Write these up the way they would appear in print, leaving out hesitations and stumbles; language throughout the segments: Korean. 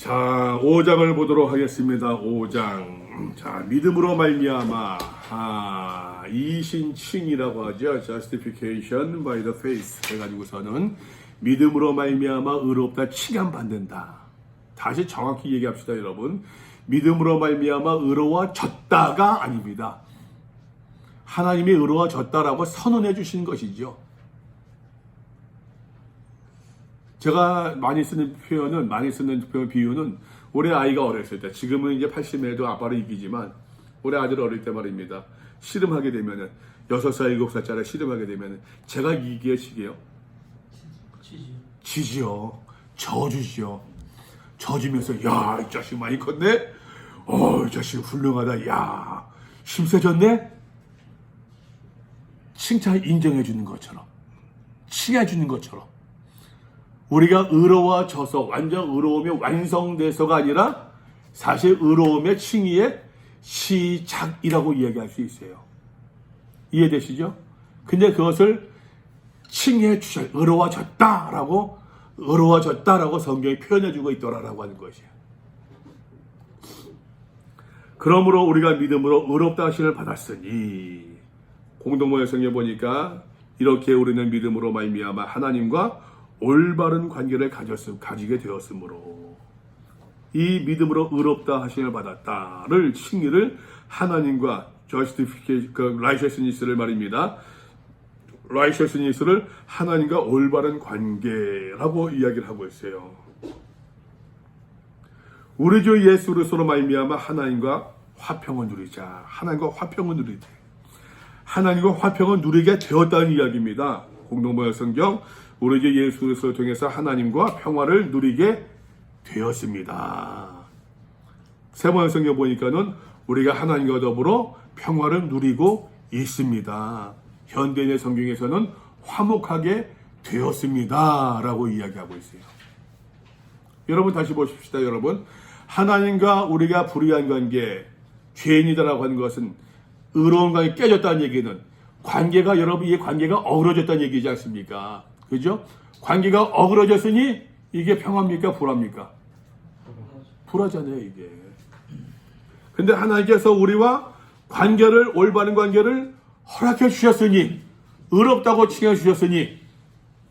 자, 5장을 보도록 하겠습니다. 5장. 자, 믿음으로 말미암아 이신칭이라고 하죠. Justification by the faith 해가지고서는 믿음으로 말미암아 의롭다 칭함받는다. 다시 정확히 얘기합시다, 여러분. 믿음으로 말미암아 의로워졌다가 아닙니다. 하나님이 의로워졌다라고 선언해 주신 것이죠. 제가 많이 쓰는 비유는 올해 아이가 어렸을 때, 지금은 이제 80에도 아빠를 이기지만 올해 아들 어릴 때 말입니다. 씨름하게 되면은 6살, 7살짜리 씨름하게 되면은 제가 이기게 지게요. 지지요. 져주지요. 져주면서 야, 이 자식 많이 컸네. 이 자식 훌륭하다. 야, 힘세졌네. 칭찬 인정해 주는 것처럼, 칭해 주는 것처럼. 우리가 의로워져서 완전 의로움이 완성돼서가 아니라 사실 의로움의 칭의의 시작이라고 이야기할 수 있어요. 이해되시죠? 근데 그것을 칭해 주셔. 의로워졌다라고 성경이 표현해주고 있더라라고 하는 것이에요. 그러므로 우리가 믿음으로 의롭다 하심을 받았으니, 공동모의 성경에 보니까 이렇게 우리는 믿음으로 말미암아 하나님과 올바른 관계를 가지게 되었으므로, 이 믿음으로 의롭다 하심을 받았다를 칭의를 하나님과 justification, righteousness를 말입니다. righteousness를 하나님과 올바른 관계라고 이야기를 하고 있어요. 우리 주 예수 그리스도로 말미암아 하나님과 화평을 누리자. 하나님과 화평을 누리자. 하나님과 화평을 누리게 되었다는 이야기입니다. 공동번역 성경, 우리 주 예수 그리스도를 통해서 하나님과 평화를 누리게 되었습니다. 세 번째 성경 보니까는 우리가 하나님과 더불어 평화를 누리고 있습니다. 현대인의 성경에서는 화목하게 되었습니다 라고 이야기하고 있어요. 여러분 다시 보십시다. 여러분, 하나님과 우리가 불의한 관계, 죄인이다라고 하는 것은, 의로운 관계 깨졌다는 얘기는 관계가, 여러분, 이 관계가 어그러졌다는 얘기지 않습니까? 그죠? 관계가 어그러졌으니 이게 평화입니까? 불화입니까? 불화잖아요, 이게. 근데 하나님께서 우리와 관계를, 올바른 관계를 허락해 주셨으니, 의롭다고 칭해 주셨으니,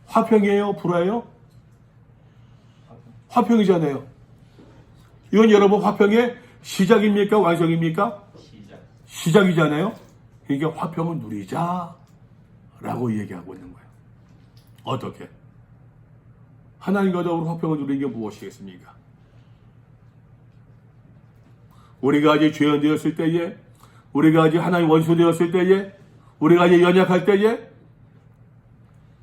화평이에요? 불화예요? 화평이잖아요. 이건 여러분 화평의 시작입니까? 완성입니까? 시작이잖아요. 그러니까 화평을 누리자라고 얘기하고 있는 거예요. 어떻게? 하나님과 더불어 화평을 누리는 게 무엇이겠습니까? 우리가 아직 죄인 되었을 때에, 우리가 아직 하나님 원수 되었을 때에, 우리가 아직 연약할 때에,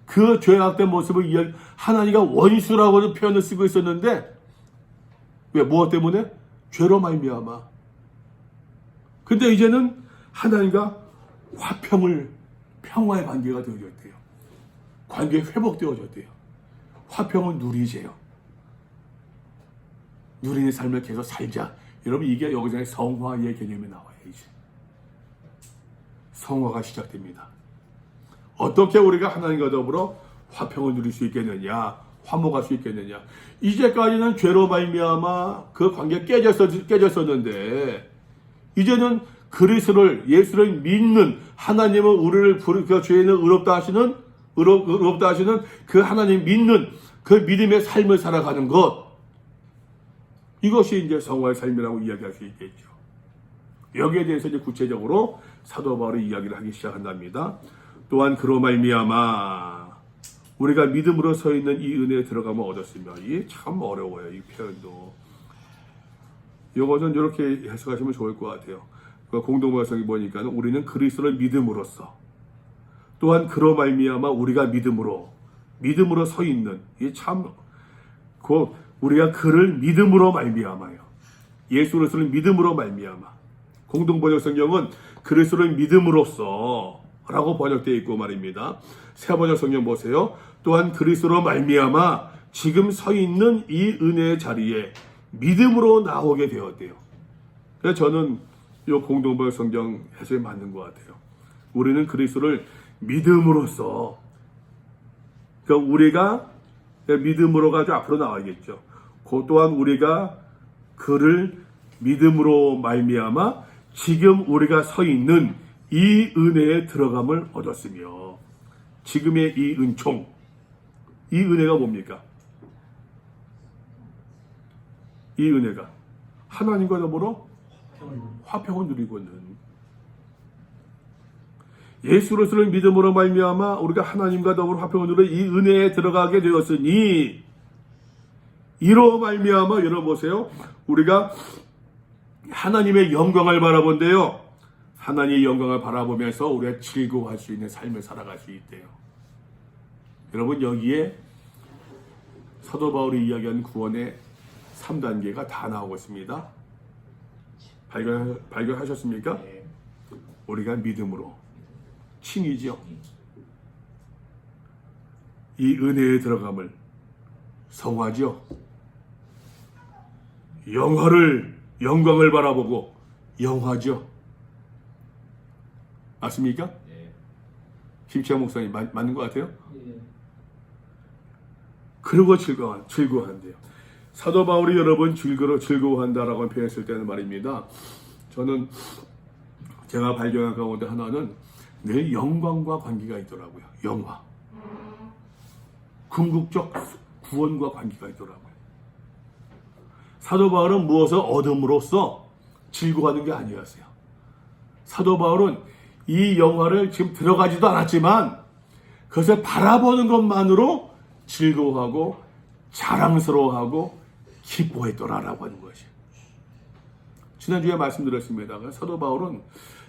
그 죄악된 모습을 하나님과 원수라고 표현을 쓰고 있었는데, 왜? 무엇 때문에? 죄로 말미암아. 근데 이제는 하나님과 평화의 관계가 되어졌대요. 관계 회복되어졌대요. 화평을 누리세요. 누리는 삶을 계속 살자. 여러분, 이게 여기서 성화의 개념이 나와요. 이제 성화가 시작됩니다. 어떻게 우리가 하나님과 더불어 화평을 누릴 수 있겠느냐, 화목할 수 있겠느냐. 이제까지는 죄로 말미암아 그 관계 깨졌었는데, 이제는 그리스도를, 예수를 믿는, 하나님은 우리를 그 죄인을 의롭다 하시는 그 하나님 믿는 그 믿음의 삶을 살아가는 것, 이것이 이제 성화의 삶이라고 이야기할 수 있겠죠. 여기에 대해서 이제 구체적으로 사도 바울이 이야기를 하기 시작한답니다. 또한 그로 말미암아 우리가 믿음으로 서 있는 이 은혜에 들어가면 얻었으며, 이게 참 어려워요, 이 표현도. 이것은 이렇게 해석하시면 좋을 것 같아요. 공동번역성이 보니까 우리는 그리스도를 믿음으로써, 또한 그로 말미암아 우리가 믿음으로 서 있는, 이게 참, 우리가 그를 믿음으로 말미암아요. 예수 그리스도를 믿음으로 말미암아. 공동번역 성경은 그리스도를 믿음으로써 라고 번역되어 있고 말입니다. 새 번역 성경 보세요. 또한 그리스도로 말미암아 지금 서 있는 이 은혜의 자리에 믿음으로 나오게 되었대요. 그래서 저는 이 공동번역 성경 해석이 맞는 것 같아요. 우리는 그리스도를 믿음으로써, 그러니까 우리가 믿음으로 가지고 앞으로 나와야겠죠. 또한 우리가 그를 믿음으로 말미암아 지금 우리가 서 있는 이 은혜에 들어감을 얻었으며, 지금의 이 은총, 이 은혜가 뭡니까? 이 은혜가 하나님과 더불어 화평을 누리고 있는, 예수로서는 믿음으로 말미암아 우리가 하나님과 더불어 화평을 누려 이 은혜에 들어가게 되었으니, 이로 말미암아 여러분 보세요, 우리가 하나님의 영광을 바라본대요. 하나님의 영광을 바라보면서 우리가 즐거워할 수 있는 삶을 살아갈 수 있대요. 여러분, 여기에 사도 바울이 이야기한 구원의 3단계가 다 나오고 있습니다. 발견하셨습니까? 우리가 믿음으로, 칭이죠. 이 은혜에 들어감을 성화죠. 영광을 바라보고 영화죠. 맞습니까? 김치영 목사님 맞는 것 같아요? 그러고 즐거워한대요. 사도 바울이 여러분 즐거워한다라고 표현했을 때는 말입니다. 저는 제가 발견한 가운데 하나는 늘 영광과 관계가 있더라고요. 영화. 궁극적 구원과 관계가 있더라고요. 사도 바울은 무엇을 얻음으로써 즐거워하는 게 아니었어요. 사도 바울은 이 영화를 지금 들어가지도 않았지만 그것을 바라보는 것만으로 즐거워하고 자랑스러워하고 기뻐했더라라고 하는 것이에요. 지난주에 말씀드렸습니다. 사도 바울은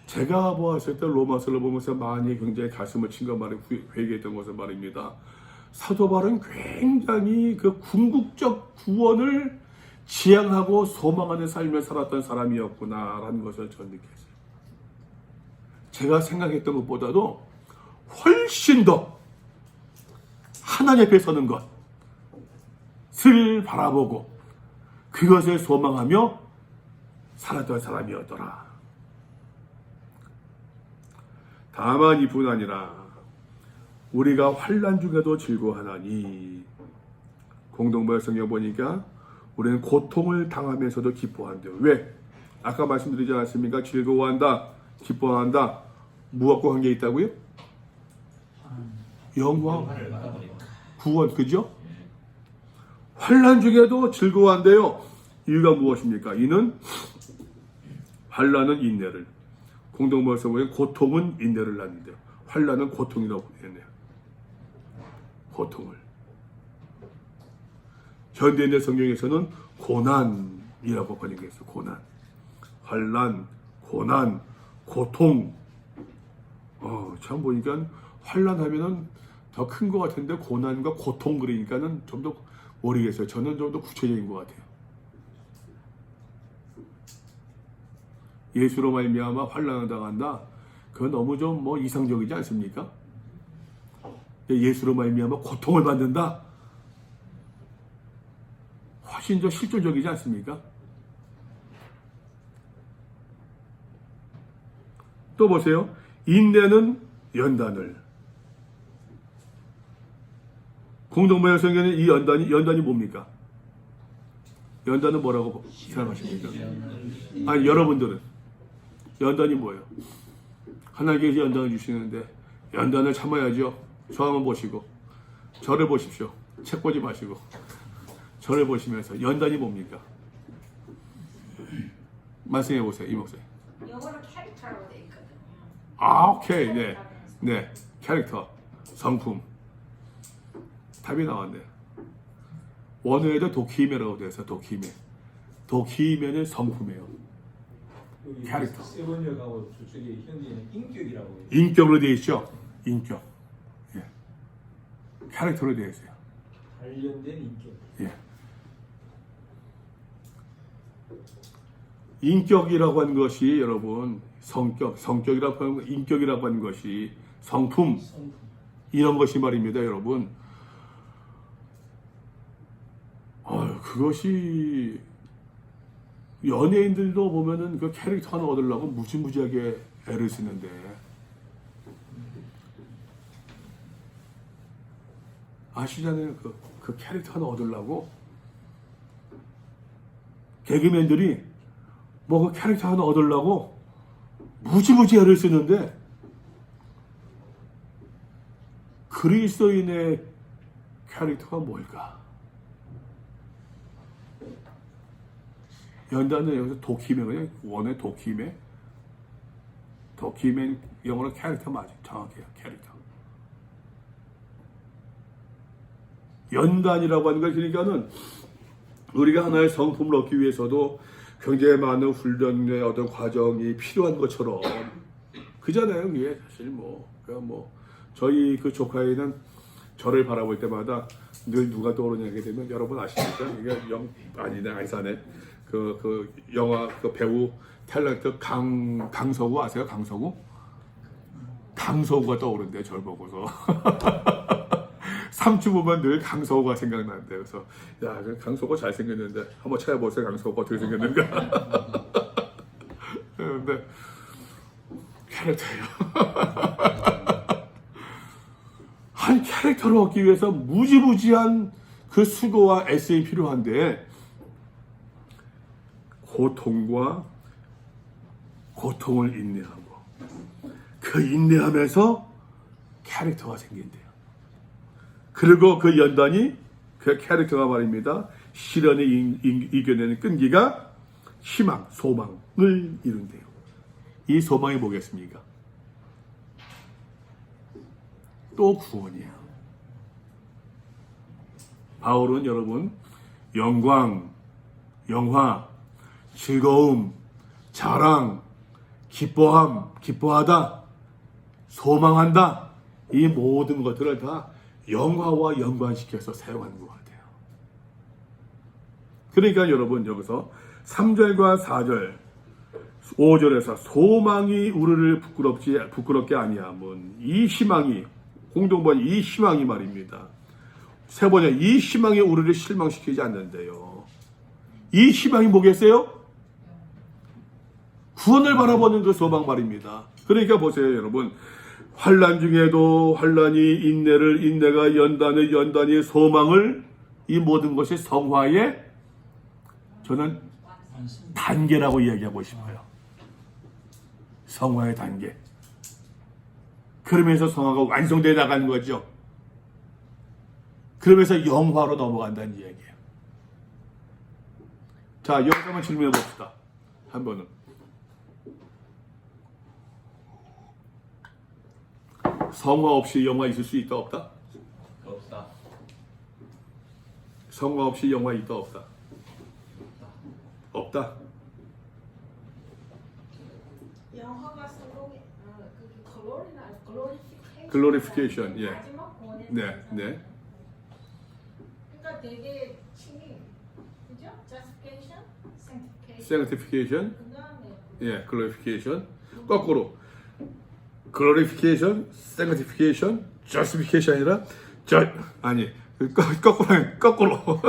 제가 보았을 때 로마서를 보면서 많이 굉장히 가슴을 친 것 말이 회개했던 것을 말입니다. 사도 바울은 굉장히 그 궁극적 구원을 지향하고 소망하는 삶을 살았던 사람이었구나라는 것을 저는 느꼈어요. 제가 생각했던 것보다도 훨씬 더 하나님 앞에 서는 것을 바라보고 그것을 소망하며 살았던 사람이었더라. 다만 이뿐 아니라 우리가 환난 중에도 즐거워하나니, 공동부의 성경 보니까 우리는 고통을 당하면서도 기뻐한대요. 왜? 아까 말씀드리지 않았습니까? 즐거워한다, 기뻐한다. 무엇과 관계 있다고요? 영광, 구원, 그죠? 환난 중에도 즐거워한대요. 이유가 무엇입니까? 이는 환난은 인내를, 공동부에서 보면 고통은 인내를 낳는데요. 환난은 고통이라고 보냈네요. 고통을. 현대인의 성경에서는 고난이라고 번역했어요. 고난, 환난, 고난, 고통. 참 보니까 환난하면은 더 큰 것 같은데 고난과 고통 그러니까는 좀 더 모르겠어요. 저는 좀 더 구체적인 것 같아요. 예수로 말미암아 환난을 당한다. 그건 너무 좀 이상적이지 않습니까? 예수로 말미암아 고통을 받는다. 훨씬 더 실존적이지 않습니까? 또 보세요. 인내는 연단을. 공동모의 성경에 이 연단이 뭡니까? 연단은 뭐라고 생각하십니까? 아니, 여러분들은 연단이 뭐예요? 하나님께서 연단을 주시는데 연단을 참아야죠. 저 한번 보시고, 저를 보십시오. 책 보지 마시고 저를 보시면서 연단이 뭡니까? 말씀해 보세요, 이 목사님. 영어로 캐릭터로 돼 있거든요. 오케이. 네. 캐릭터, 성품. 답이 나왔네요. 원어에도 도키메라고 되어 있어요. 도키메는 성품이에요. 캐릭터. 세번역하고 저쪽에 현재는 인격이라고 해요. 인격으로 되어 있죠. 인격. 예. 캐릭터로 되어 있어요. 관련된 인격. 예. 인격이라고 하는 것이 여러분 성격이라고 하는 인격이라고 하는 것이 성품 이런 것이 말입니다, 여러분. 그것이 연예인들도 보면은 그 캐릭터 하나 얻으려고 무지무지하게 애를 쓰는데 아시잖아요. 그 캐릭터 하나 얻으려고 개그맨들이 뭐 그 캐릭터 하나 얻으려고 무지무지 애를 쓰는데 그리스도인의 캐릭터가 뭘까? 연단은 여기서 도키맨, 원의 도키맨? 도키맨 영어로 캐릭터 맞아요. 정확해요. 캐릭터. 연단이라고 하는 걸 그러니까는 우리가 하나의 성품을 얻기 위해서도 굉장히 많은 훈련의 어떤 과정이 필요한 것처럼 그잖아요. 그게 사실 저희 그 조카에는 저를 바라볼 때마다 늘 누가 떠오르냐게 되면 여러분 아십니까? 이게 아니사네. 그 영화 그 배우 탤런트 강서구 아세요? 강서구가 떠오른대. 저를 보고서. 삼촌 보면 늘 강서구가 생각나는데 그래서 야 강서구 잘생겼는데 한번 찾아보세요. 강서구가 어떻게 생겼는가. 근데 캐릭터예요. 한 캐릭터를 얻기 위해서 무지무지한 그 수고와 애씀이 필요한데 고통을 인내하고 그 인내하면서 캐릭터가 생긴대요. 그리고 그 연단이 그 캐릭터가 말입니다. 시련을 이겨내는 끈기가 희망, 소망을 이룬대요. 이 소망이 뭐겠습니까? 또 구원이에요. 바울은 여러분 영광, 영화, 즐거움, 자랑, 기뻐하다, 소망한다. 이 모든 것들을 다 영화와 연관시켜서 사용하는 것 같아요. 그러니까 여러분 여기서 3절과 4절 5절에서 소망이 우리를 부끄럽게 아니함은 이 희망이 공동번 이 희망이 말입니다. 세 번째 이 희망이 우리를 실망시키지 않는데요. 이 희망이 뭐겠어요? 구원을 바라보는 그 소망 말입니다. 그러니까 보세요 여러분. 환난 중에도 환난이 인내를, 인내가 연단을, 연단이 소망을, 이 모든 것이 성화의 저는 단계라고 이야기하고 싶어요. 성화의 단계. 그러면서 성화가 완성되어 나가는 거죠. 그러면서 영화로 넘어간다는 이야기예요. 자, 여기서 한번 질문해 봅시다. 한 번은. 성화 없이 영화 있을 수 있다 없다? 없다. 성화 없이 영화 있다 없다? 없다. 영화가 성공이 글로리피케이션. 예. 마지막 구원의 네, 상상. 네. 그러니까 되게 칭이 그죠? Justification, Sanctification. sanctification. 그다음에 예, glorification. 거꾸로. glorification, sanctification, justification 아니라 거꾸로.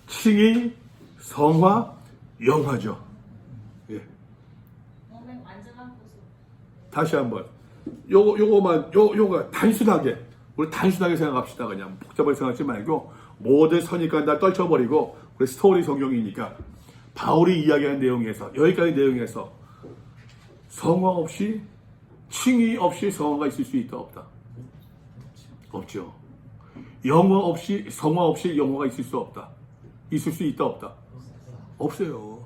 칭의, 성화, 영화죠. 예. 몸의 완전한 모습. 다시 한번. 요거 단순하게 우리 단순하게 생각합시다. 그냥 복잡하게 생각하지 말고 모든 선입관 다 떨쳐버리고 우리 스토리 성경이니까 바울이 이야기하는 내용에서 여기까지 내용에서 성화 없이 칭의 없이 성화가 있을 수 있다 없다? 없죠. 영화 없이 성화 없이 영화가 있을 수 없다. 있을 수 있다 없다? 없어요.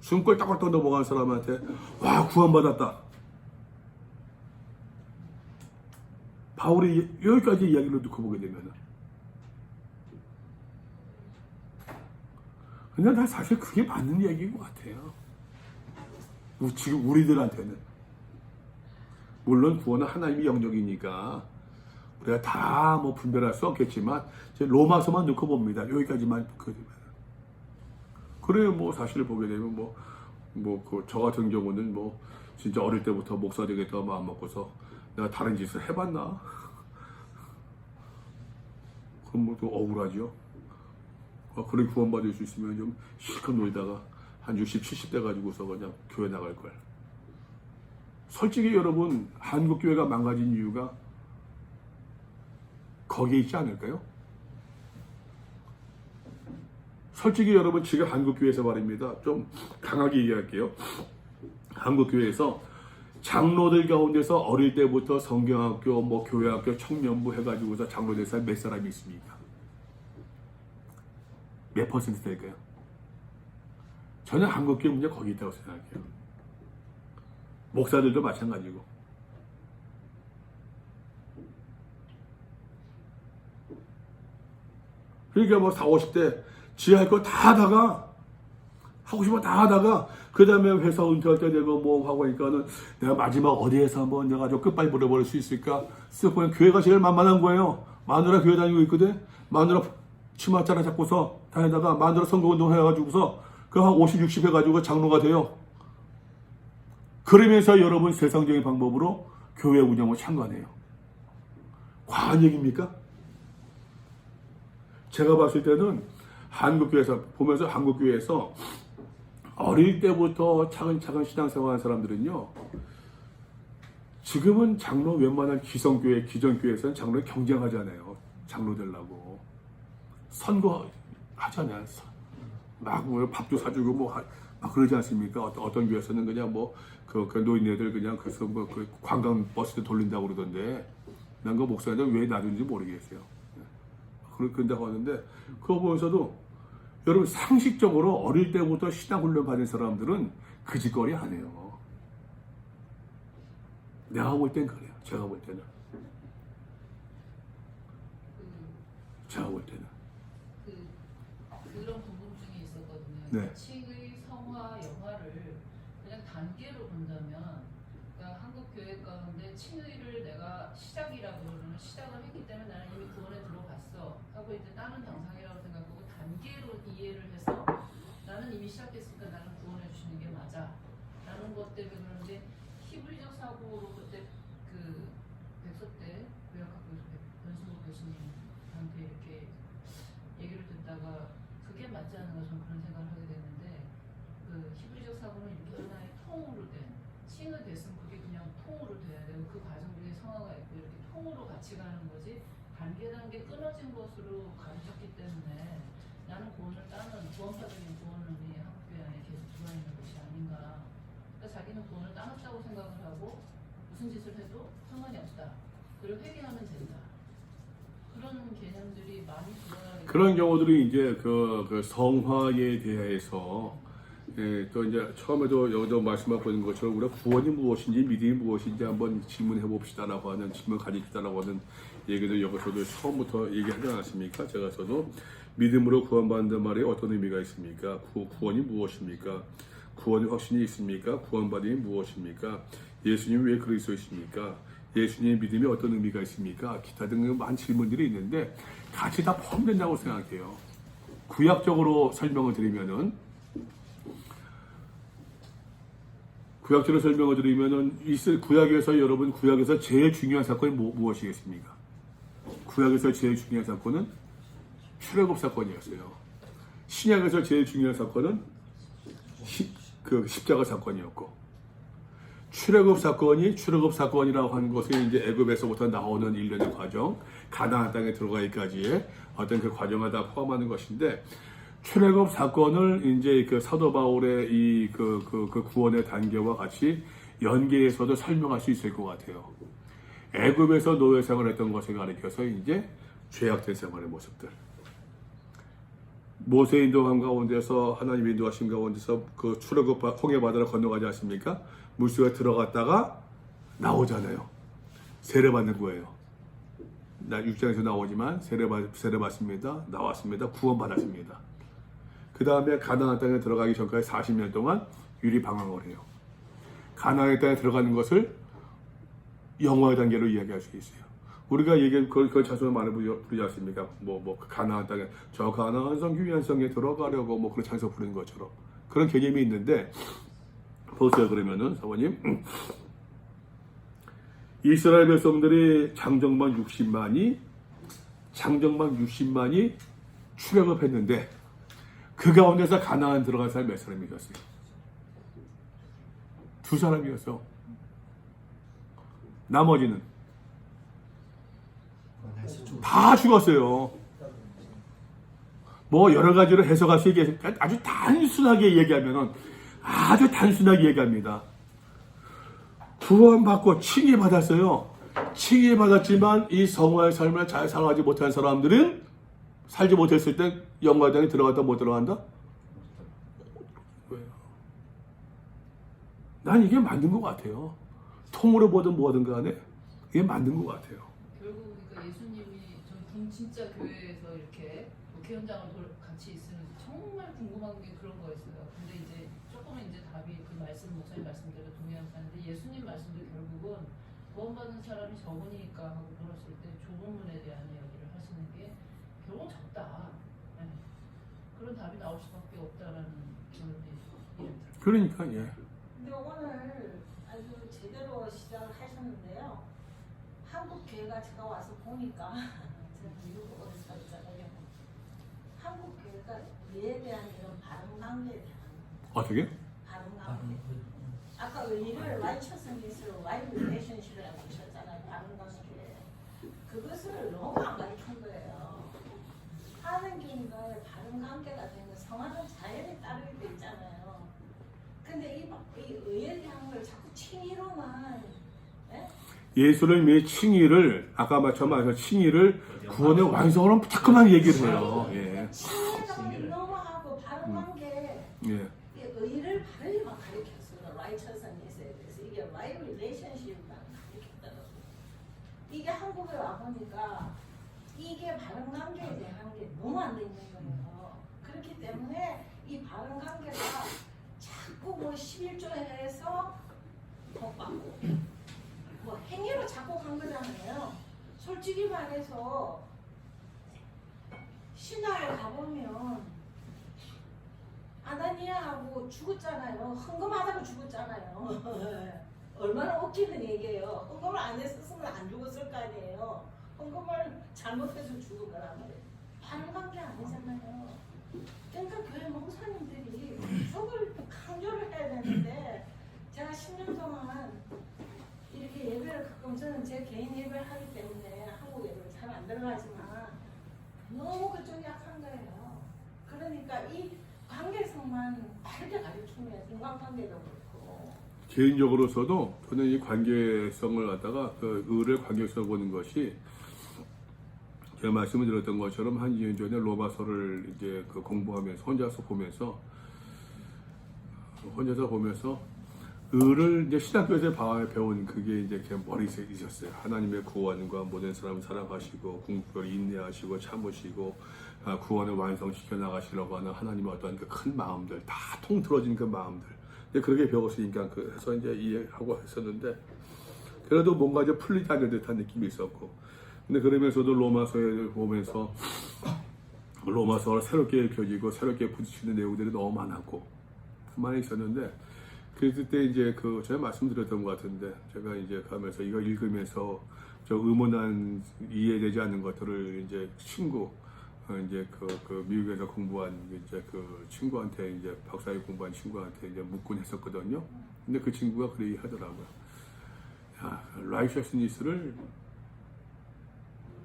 숨골 딱딱 넘어간 사람한테 와 구원받았다. 바울이 여기까지 이야기를 듣고 보게 되면은 근데 난 사실 그게 맞는 이야기인 것 같아요. 지금 우리들한테는 물론 구원은 하나님의 영역이니까 우리가 다 뭐 분별할 수 없겠지만 로마서만 놓고 봅니다. 여기까지만 그래요. 뭐 사실을 보게 되면 저 같은 경우는 진짜 어릴 때부터 목사 되겠다고 마음 먹고서 내가 다른 짓을 해봤나? 그럼 또 억울하죠. 그래 구원받을 수 있으면 좀 실컷 놀다가 한 60, 70대 가지고서 그냥 교회 나갈 걸. 솔직히 여러분 한국 교회가 망가진 이유가 거기에 있지 않을까요? 솔직히 여러분 지금 한국교회에서 말입니다. 좀 강하게 얘기할게요. 한국교회에서 장로들 가운데서 어릴 때부터 성경학교, 뭐 교회학교, 청년부 해가지고서 장로된 사람 몇 사람이 있습니까? 몇 퍼센트 될까요? 저는 한국교회 문제 거기 있다고 생각해요. 목사들도 마찬가지고. 그러니까 뭐 40, 50대 지할 거 다 하다가 하고 싶어 다 하다가 그 다음에 회사 은퇴할 때 되고 뭐 하고 하니까는 내가 마지막 어디에서 한번 내가 좀 끝발이 물어버릴 수 있을까? 쓱 보면 교회가 제일 만만한 거예요. 마누라 교회 다니고 있거든. 마누라 치마자락 잡고서 다니다가 마누라 선거운동 해가지고서 그 한 50, 60 해가지고 장로가 돼요. 그러면서 여러분 세상적인 방법으로 교회 운영을 참관해요. 과한 얘기입니까? 제가 봤을 때는 한국교회에서 보면서 한국교회에서 어릴 때부터 차근차근 신앙생활하는 사람들은요, 지금은 장로 웬만한 기성교회, 기존교회에서는 장로 경쟁하잖아요. 장로 되려고. 선거 하잖아요. 막 뭐 밥도 사주고 막 그러지 않습니까? 어떤 교회에서는 그냥 뭐 그 노인네들 그냥 그래서 뭐 그 관광 버스도 돌린다고 그러던데 난 그 목사님들 왜 놔둔지 모르겠어요. 그런다고 하는데 그거 보면서도 여러분 상식적으로 어릴 때부터 신앙 훈련 받은 사람들은 그 짓거리 안 해요. 내가 볼 땐 그래요. 제가 볼 때는. 제가 볼 때는. 그런 궁금증이 있었거든요. 네. 칭의 성화 영화를 그냥 단계로 본다면, 그러니까 한국 교회 가운데 칭의를 내가 시작이라고 그러는 시작을 했기 때문에 나는 이미 구원에 들어갔어 하고 이제 다른 당상이라고 생각하고 단계로 이해를 해서 나는 이미 시작했으니까 나는 구원해 주시는 게 맞아 라는 것 때문에 그런데 히브리적 사고로 그때 그 백서 때 구약학교에서 변승국 교수님한테 이렇게 얘기를 듣다가 그게 맞지 않은 것은 그런 생각을 하게 됐는데 그 히브리적 사고는 이렇게 하나의 통으로 된 칭의 됐으면 그게 그냥 통으로 돼야 되고 그 과정 중에 성화가 있고 이렇게 통으로 같이 가는 거지 단계 끊어진 것으로 가르쳤기 때문에 나는 구원을 따는 구원파적인 구원론이 한국교회 안에 계속 들어있는 것이 아닌가. 그러니까 자기는 구원을 따놨다고 생각을 하고 무슨 짓을 해도 상관이 없다. 그리고 회개하면 된다. 그런 개념들이 많이 들어야 그런 경우들이 이제 그 성화에 대해서 예, 또 이제 처음에도 여기서 말씀하고 있는 것처럼 우리가 구원이 무엇인지 믿음이 무엇인지 한번 질문해 봅시다라고 하는 질문 가지시다라고 하는 얘기도 여기서도 처음부터 얘기하지 않았습니까? 제가서도 믿음으로 구원받는 말에 어떤 의미가 있습니까? 구원이 무엇입니까? 구원의 확신이 있습니까? 구원받음이 무엇입니까? 예수님이 왜 그리스도이십니까? 예수님의 믿음이 어떤 의미가 있습니까? 기타 등등 많은 질문들이 있는데 같이 다 포함된다고 생각해요. 구약적으로 설명을 드리면은 구약에서 여러분 구약에서 제일 중요한 사건이 무엇이겠습니까? 구약에서 제일 중요한 사건은 출애굽 사건이었어요. 신약에서 제일 중요한 사건은 십자가 사건이었고, 출애굽 사건이라고 하는 것은 이제 애굽에서부터 나오는 일련의 과정, 가나안 땅에 들어가기까지의 어떤 그 과정을 다 포함하는 것인데, 출애굽 사건을 이제 그 사도 바울의 이 그 구원의 단계와 같이 연계해서도 설명할 수 있을 것 같아요. 애굽에서 노예 생활을 했던 것을 가리켜서 이제 죄악된 생활의 모습들. 모세 인도한 가운데서 하나님 인도하신 가운데서 그 출애굽 홍해 바다를 건너가지 않습니까? 물속에 들어갔다가 나오잖아요. 세례받는 거예요. 나 6장에서 나오지만 세례받습니다. 나왔습니다. 구원받았습니다. 그 다음에 가나안 땅에 들어가기 전까지 40년 동안 유리 방황을 해요. 가나안 땅에 들어가는 것을 영화의 단계로 이야기할 수 있어요. 우리가 그걸 자주 많이 부르지 않습니까? 가나안 땅에, 저 가나안 성 귀한 성에 들어가려고 그런 찬송 부르는 것처럼. 그런 개념이 있는데, 보세요, 그러면은, 사모님. 이스라엘 백성들이 장정만 60만이 출애굽했는데, 그 가운데서 가나안 들어간 사람이 몇 사람이었어요? 2사람이었어. 나머지는 다 죽었어요. 뭐 여러 가지로 해석할 수 있게 아주 단순하게 얘기하면은 아주 단순하게 얘기합니다. 구원받고 칭의받았어요. 칭의받았지만 이 성화의 삶을 잘 살아가지 못한 사람들은 살지 못했을 때 영광당에 들어갔다 못 들어간다? 왜요? 난 이게 맞는 것 같아요. 통으로 보든 뭐든 간에 이게 맞는 것 같아요. 결국 그러니까 예수님이 전 진짜 교회에서 이렇게 목회 현장을 같이 있으면서 정말 궁금한 게 그런 거였어요. 근데 이제 조금은 이제 답이 그 말씀 목사님 말씀대로 동의하는데 예수님 말씀도 결국은 구원받은 사람이 적으니까 하고 물었을 때 좁은 문에 대한 이야기를 하시는 게 결국 적다. 네. 그런 답이 나올 수밖에 없다라는 그런 이야기 들어요. 그러니까 예. 근데 오늘 아주 제대로 시작을 하셨는데요. 한국 교회가 제가 와서 보니까 제가 미국 오래 살았잖아요. 한국 교회가 의에 대한 이런 바른 관계에 대한 어떻게? 바른 관계. 아까 의를 righteousness로 right relationship이라고 하셨잖아요. 바른 관계. 그것을 너무 안 가르친 거예요. 하느님과의 바른 관계가 되는 성화는 자연히 따르게 돼 있잖아요. 근데 이 의에 대한 걸 자꾸 칭의로만 예? 예수를 위해 칭의를 아까 말씀하신 칭의를 구원의 완성으로 자꾸만 얘기를 해요. 예. 칭의를 너무 하고 바른 관계 예. 이 의를 바르게만 가르쳤어요. righteousness에 대해서 이게 right relationship만 가르쳤더라고요. 이게 한국에 와 보니까 이게 바른 관계에 대한 게 너무 안 돼 있는 거예요. 그렇기 때문에 이 바른 관계가 자꾸 뭐 11조 해서 복 받고 뭐 행위로 자꾸 간 거잖아요. 솔직히 말해서 신화에 가보면 아다니아하고 죽었잖아요. 헌금하다가 죽었잖아요. 얼마나 웃기는 얘기예요. 헌금을 안 했었으면 안 죽었을 거 아니에요. 헌금을 잘못해서 죽은 거란 말이에요. 바른 관계 아니잖아요. 그러니까 교회 목사님들이 속을 강조를 해야 되는데 제가 10년 동안 이렇게 예배를 가끔 저는 제 개인 예배를 하기 때문에 한국 예배를 잘 안 들어가지만 너무 그쪽이 약한 거예요. 그러니까 이 관계성만 바르게 가르치면 인간관계도 그렇고 개인적으로서도 저는 이 관계성을 갖다가 그 의를 관계성을 보는 것이 제가 말씀을 드렸던 것처럼 한 2년 전에 로마서를 이제 그 공부하면서 혼자서 보면서 의를 이제 신학교에서 배운 그게 이제 제 머리에 있었어요. 하나님의 구원과 모든 사람을 사랑하시고 궁극적으로 인내하시고 참으시고 구원을 완성시켜 나가시려고 하는 하나님의 어떤 그 큰 마음들 다 통틀어진 그 마음들. 근데 그렇게 배웠으니까 그래서 이제 이해하고 했었는데 그래도 뭔가 이제 풀리지 않는 듯한 느낌이 있었고. 근데 그러면서도 로마서에 보면서 로마서가 새롭게 읽혀지고 새롭게 부딪히는 내용들이 너무 많았고 많이 있었는데 그때 이제 그 제가 말씀드렸던 것 같은데 제가 이제 가면서 이거 읽으면서 저 의문한 이해되지 않는 것들을 이제 친구 이제 그 미국에서 공부한 이제 그 친구한테 이제 박사학위 공부한 친구한테 이제 묻곤 했었거든요. 근데 그 친구가 그렇게 하더라고요. 야, righteousness를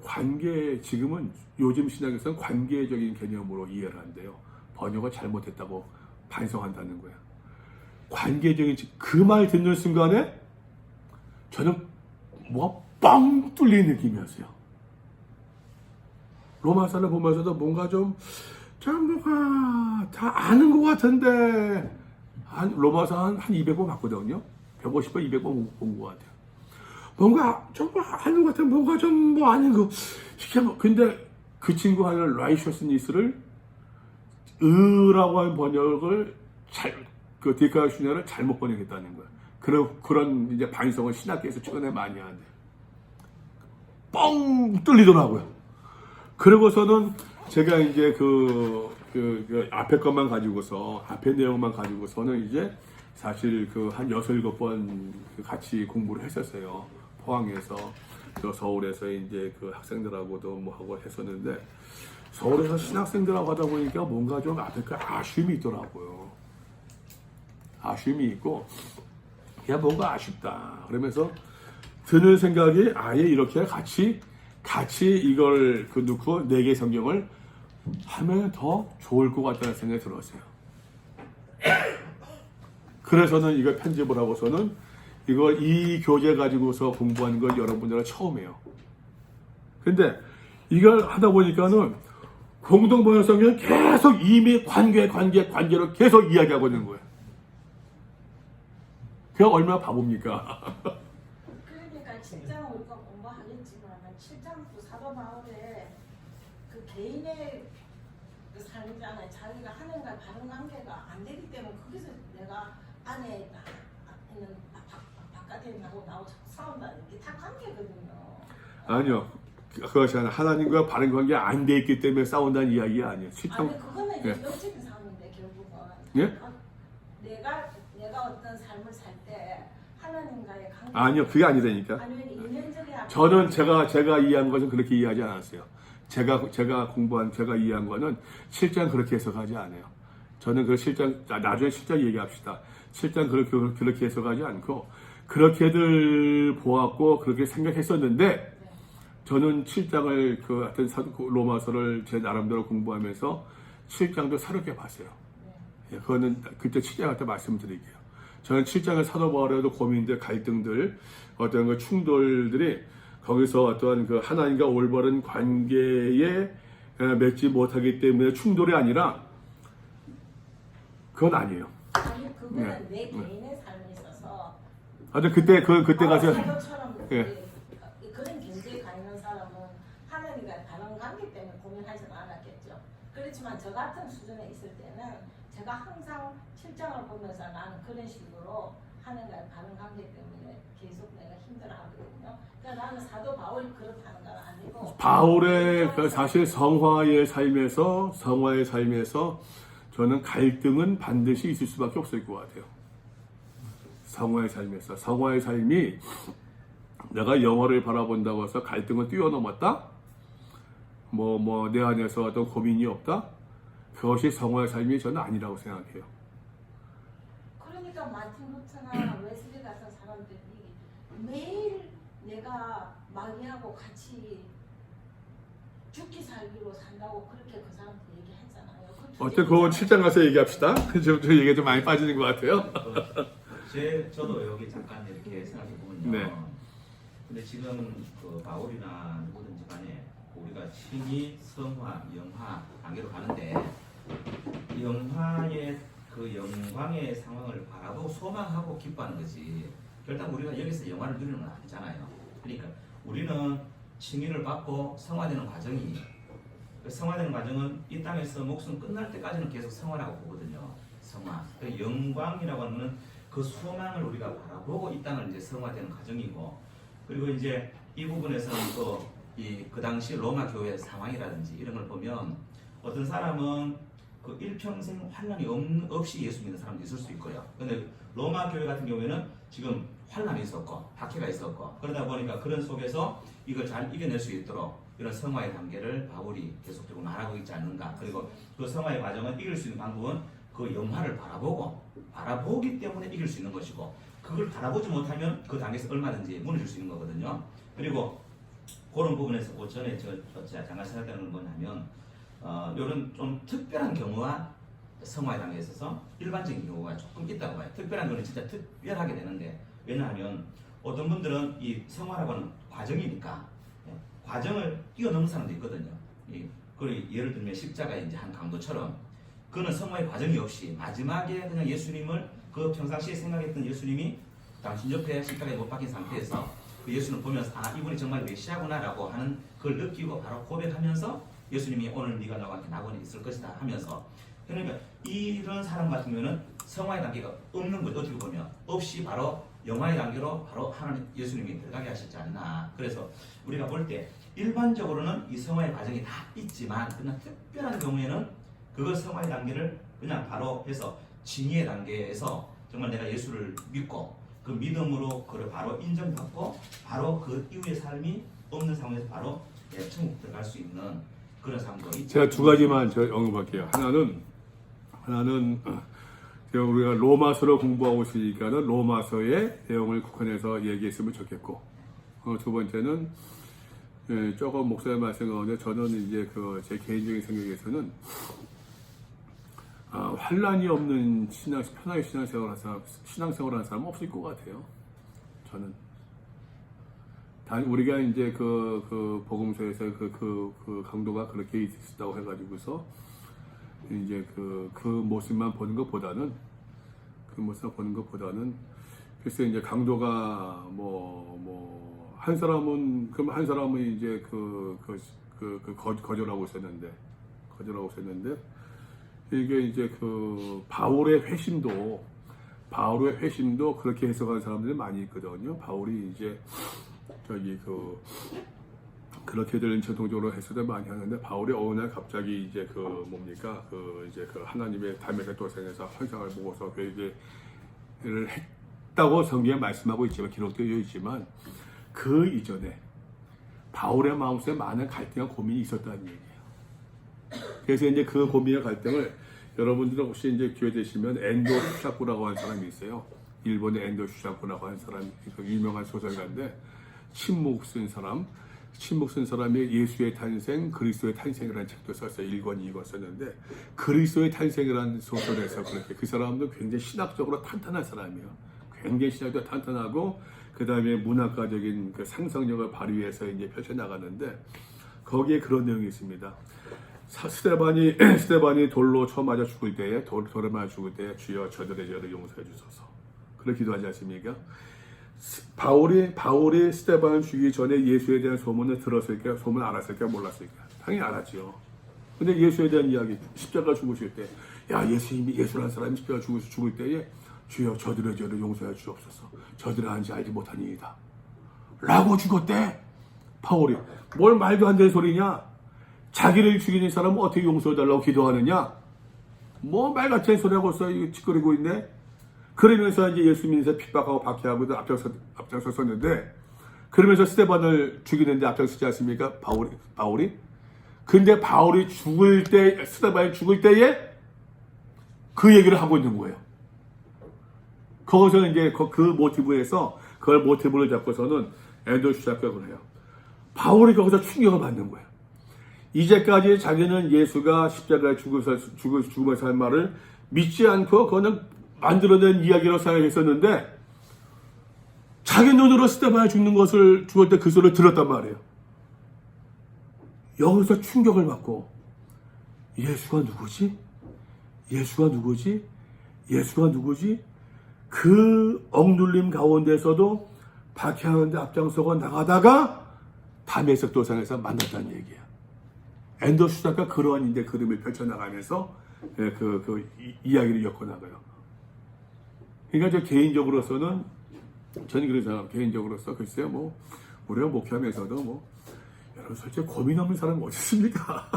관계 지금은 요즘 신학에서는 관계적인 개념으로 이해를 한대요. 번역을 잘못했다고 반성한다는 거야. 관계적인 그 말 듣는 순간에 저는 뭐가 뻥 뚫리는 느낌이었어요. 로마서를 보면서도 뭔가 좀 뭐가 다 아는 것 같은데 로마서 한 200번 봤거든요. 150번, 200번 본 것 같아요. 뭔가 좀 아는 것 같은 뭔가 좀 뭐 아닌 거. 근데 그 친구 하는 righteousness를 의라고 하는 번역을 그 디카슈냐를 잘못 번역했다는 거야. 그런 이제 반성을 신학계에서 최근에 많이 하는데 뻥 뚫리더라고요. 그러고서는 제가 이제 그 앞에 것만 가지고서 앞에 내용만 가지고서는 이제 사실 그 한 6-7번 같이 공부를 했었어요. 포항에서 또 서울에서 이제 그 학생들하고도 뭐 하고 했었는데 서울에서 신학생들하고 하다 보니까 뭔가 좀 앞에 그 아쉬움이 있더라고요. 아쉬움이 있고 그냥 뭔가 아쉽다. 그러면서 드는 생각이 아예 이렇게 같이 이걸 그 놓고 4개 성경을 하면 더 좋을 것 같다는 생각이 들었어요. 그래서는 이걸 편집을 하고서는 이걸 이 교재 가지고서 공부하는 걸 여러분들은 처음 해요. 근데 이걸 하다 보니까는 공동번역성경은 계속 이미 관계로 계속 이야기하고 있는 거예요. 그게 얼마나 바보입니까? 그러니까 7장 우리가 공부하겠지만 7장도 사도 바울의 그 개인의 그 삶이잖아요. 자기가 하나님과 바른 관계가 안 되기 때문에 거기서 내가 안에 있는 바깥에 나고 싸운다는 게 다 관계거든요. 아니요. 그것이 아니라 하나님과 바른 관계 안 돼 있기 때문에 싸운다는 이야기가 아니에요. 아니 그거는 이제 예. 영적인 삶인데 결국은 예? 내가 어떤 삶을 살 때 하나님과의 관계 아니요. 그게 아니라니까. 아니면 이면적인 저는 제가 이해한 것은 그렇게 이해하지 않았어요. 제가 이해한 거는 7장 그렇게 해석하지 않아요. 저는 그 7장 나중에 7장 얘기합시다. 7장 그렇게 해석하지 않고 그렇게들 보았고 그렇게 생각했었는데 저는 7장을 그 하여튼 로마서를 제 나름대로 공부하면서 7장도 새롭게 봤어요. 예, 그거는 그때 7장 때 말씀드릴게요. 저는 7장의 사도 바울에도 고민들, 갈등들, 어떤 그 충돌들이 거기서 어떤 그 하나님과 올바른 관계에 맺지 못하기 때문에 충돌이 아니라 그건 아니에요. 아니 그거는 네. 내 개인의 삶에 있어서 하여튼 그때 가서 사도처럼 예. 그런 경제에 가 있는 사람은 하나님과 다른 관계 때문에 고민하지는 않았겠죠. 그렇지만 저 같은 수준에 있을 때는 제가 항상 7장을 보면서 나는 그런 식으로 하나님과 다른 관계 때문에 계속 내가 힘들어하거든요. 그러니까 나는 사도 바울이 그렇다는 건 아니고 바울의 그 사실 성화의 삶에서 저는 갈등은 반드시 있을 수밖에 없을 것 같아요. 성화의 삶이 내가 영화를 바라본다고 해서 갈등을 뛰어넘었다? 내 안에서 어떤 고민이 없다? 그것이 성화의 삶이 저는 아니라고 생각해요. 그러니까 마틴 루터나 웨슬리 같은 사람들이 매일 내가 마귀하고 같이 죽기 살기로 산다고 그렇게 그 사람들 얘기했잖아요. 어쨌든 그건 7장 가서 얘기합시다. 저 얘기 좀 많이 빠지는 것 같아요. 저도 여기 잠깐 이렇게 생각해 보면요. 네. 근데 지금 그 바울이나 누구든지 간에 우리가 칭의, 성화, 영화 단계로 가는데 영화의 그 영광의 상황을 바라보고 소망하고 기뻐하는 거지. 결국 우리가 여기서 영화를 누리는 건 아니잖아요. 그러니까 우리는 칭의를 받고 성화되는 과정이 성화되는 과정은 이 땅에서 목숨 끝날 때까지는 계속 성화라고 보거든요. 성화. 그 영광이라고 하는 그 소망을 우리가 바라보고 이 땅을 이제 성화되는 과정이고, 그리고 이제 이 부분에서는 또 그 당시 로마 교회 상황이라든지 이런 걸 보면 어떤 사람은 그 일평생 환난이 없이 예수 믿는 사람도 있을 수 있고요. 근데 로마 교회 같은 경우에는 지금 환난이 있었고 박해가 있었고 그러다 보니까 그런 속에서 이걸 잘 이겨낼 수 있도록 이런 성화의 단계를 바울이 계속적으로 말하고 있지 않는가. 그리고 그 성화의 과정은 이길 수 있는 방법은 그 영화를 바라보기 때문에 이길 수 있는 것이고, 그걸 바라보지 못하면 그 단계에서 얼마든지 무너질 수 있는 거거든요. 그리고 그런 부분에서 그 전에 잠깐 생각하는 건 뭐냐면 이런 좀 특별한 경우와 성화의 단계에 있어서 일반적인 경우가 조금 있다고 봐요. 특별한 경우는 진짜 특별하게 되는데, 왜냐하면 어떤 분들은 이 성화라고 하는 과정이니까 과정을 뛰어넘는 사람도 있거든요. 그리고 예를 들면 십자가의 이제 한 강도처럼 그는 성화의 과정이 없이 마지막에 그냥 예수님을 그 평상시에 생각했던 예수님이 당신 옆에 십자가에 못 박힌 상태에서 그 예수를 보면서 이분이 정말 메시아구나라고 하는 그걸 느끼고 바로 고백하면서 예수님이 오늘 네가 나와 함께 낙원에 있을 것이다 하면서, 그러니까 이런 사람 같은 경우는 성화의 단계가 없는 거죠. 어떻게 보면 없이 바로 영화의 단계로 바로 하나님 예수님이 들어가게 하시지 않나. 그래서 우리가 볼 때 일반적으로는 이 성화의 과정이 다 있지만 그냥 특별한 경우에는 그거 성화의 단계를 그냥 바로 해서 징의의 단계에서 정말 내가 예수를 믿고 그 믿음으로 그를 바로 인정받고 바로 그 이후의 삶이 없는 상황에서 바로 천국 들어갈 수 있는 그런 삶도 있죠. 제가 두 가지만 언급할게요. 하나는 우리가 로마서를 공부하고 있으니까는 로마서의 내용을 국한해서 얘기했으면 좋겠고, 두 번째는 예, 조금 목사님 말씀 가운데 저는 이제 그 제 개인적인 생각에서는 환란이 없는 편하게 신앙생활하는 사람은 없을 것 같아요. 저는 우리가 이제 그 복음서에서 그 강도가 그렇게 있었다고 해가지고서 이제 그 모습만 보는 것보다는 글쎄 이제 강도가 한 사람은 이제 거절하고 있었는데 이게 이제 그 바울의 회심도 그렇게 해석하는 사람들이 많이 있거든요. 바울이 이제 그렇게들 전통적으로 해석을 많이 하는데 바울이 어느 날 갑자기 이제 하나님의 담에서 도생에서 환상을 보고서 회개를 했다고 성경에 말씀하고 있지만 기록되어 있지만 그 이전에 바울의 마음속에 많은 갈등과 고민이 있었다는 얘기예요. 그래서 이제 그 고민과 갈등을 여러분들은 혹시 이제 기회 되시면 엔도 슈샤쿠라고 하는 사람이 있어요. 일본의 엔도 슈샤쿠라고 하는 사람이 유명한 소설가인데 침묵 쓴 사람이 예수의 탄생, 그리스도의 탄생이라는 책도 썼어요. 1권, 2권 썼는데 그리스도의 탄생이라는 소설에서 그렇게 그 사람도 굉장히 신학적으로 탄탄한 사람이에요. 굉장히 신학적으로 탄탄하고 그 다음에 문학가적인 그 상상력을 발휘해서 이제 펼쳐나가는데 거기에 그런 내용이 있습니다. 스데반이 돌로 쳐 맞아 죽을 때에 돌에 맞아 죽을 때에 주여 저들의 죄를 용서해 주소서. 그렇게 기도하지 않습니까? 바울이 스데반을 죽이기 전에 예수에 대한 소문을 들었을까? 소문 알았을까? 몰랐을까? 당연히 알았죠. 근데 예수에 대한 이야기, 십자가 죽으실 때, 예수라는 사람이 십자가 죽을 때에 주여 저들의 죄를 용서해 주옵소서. 저들은 한지 알지 못하니이다. 라고 죽었대. 바울이. 뭘 말도 안 되는 소리냐? 자기를 죽이는 사람은 어떻게 용서해달라고 기도하느냐? 뭐 말 같은 소리하고 짓거리고 있네? 그러면서 이제 예수 믿으면서 핍박하고 박해하고 앞장섰었는데, 그러면서 스데반을 죽이는데 앞장서지 않습니까? 바울이? 근데 바울이 스데반이 죽을 때에 그 얘기를 하고 있는 거예요. 거기서 이제 그 모티브에서 그걸 모티브를 잡고서는 엔도 슈샤크라고 해요. 바울이 거기서 충격을 받는 거예요. 이제까지 자기는 예수가 십자가에 죽으면서 한 말을 믿지 않고 그거는 만들어낸 이야기로 생각했었는데 자기 눈으로 스데반이 죽을 때 그 소리를 들었단 말이에요. 여기서 충격을 받고 예수가 누구지? 그 억눌림 가운데서도 박해하는데 앞장서고 나가다가 다메섹 도상에서 만났다는 얘기예요. 엔도 슈샤크가 그러한 이제 그림을 펼쳐나가면서 이야기를 엮어나가요. 그러니까 저는 그러잖아요. 개인적으로서 글쎄요, 우리가 목회하면서도 여러분 솔직히 고민 없는 사람은 어디 있습니까?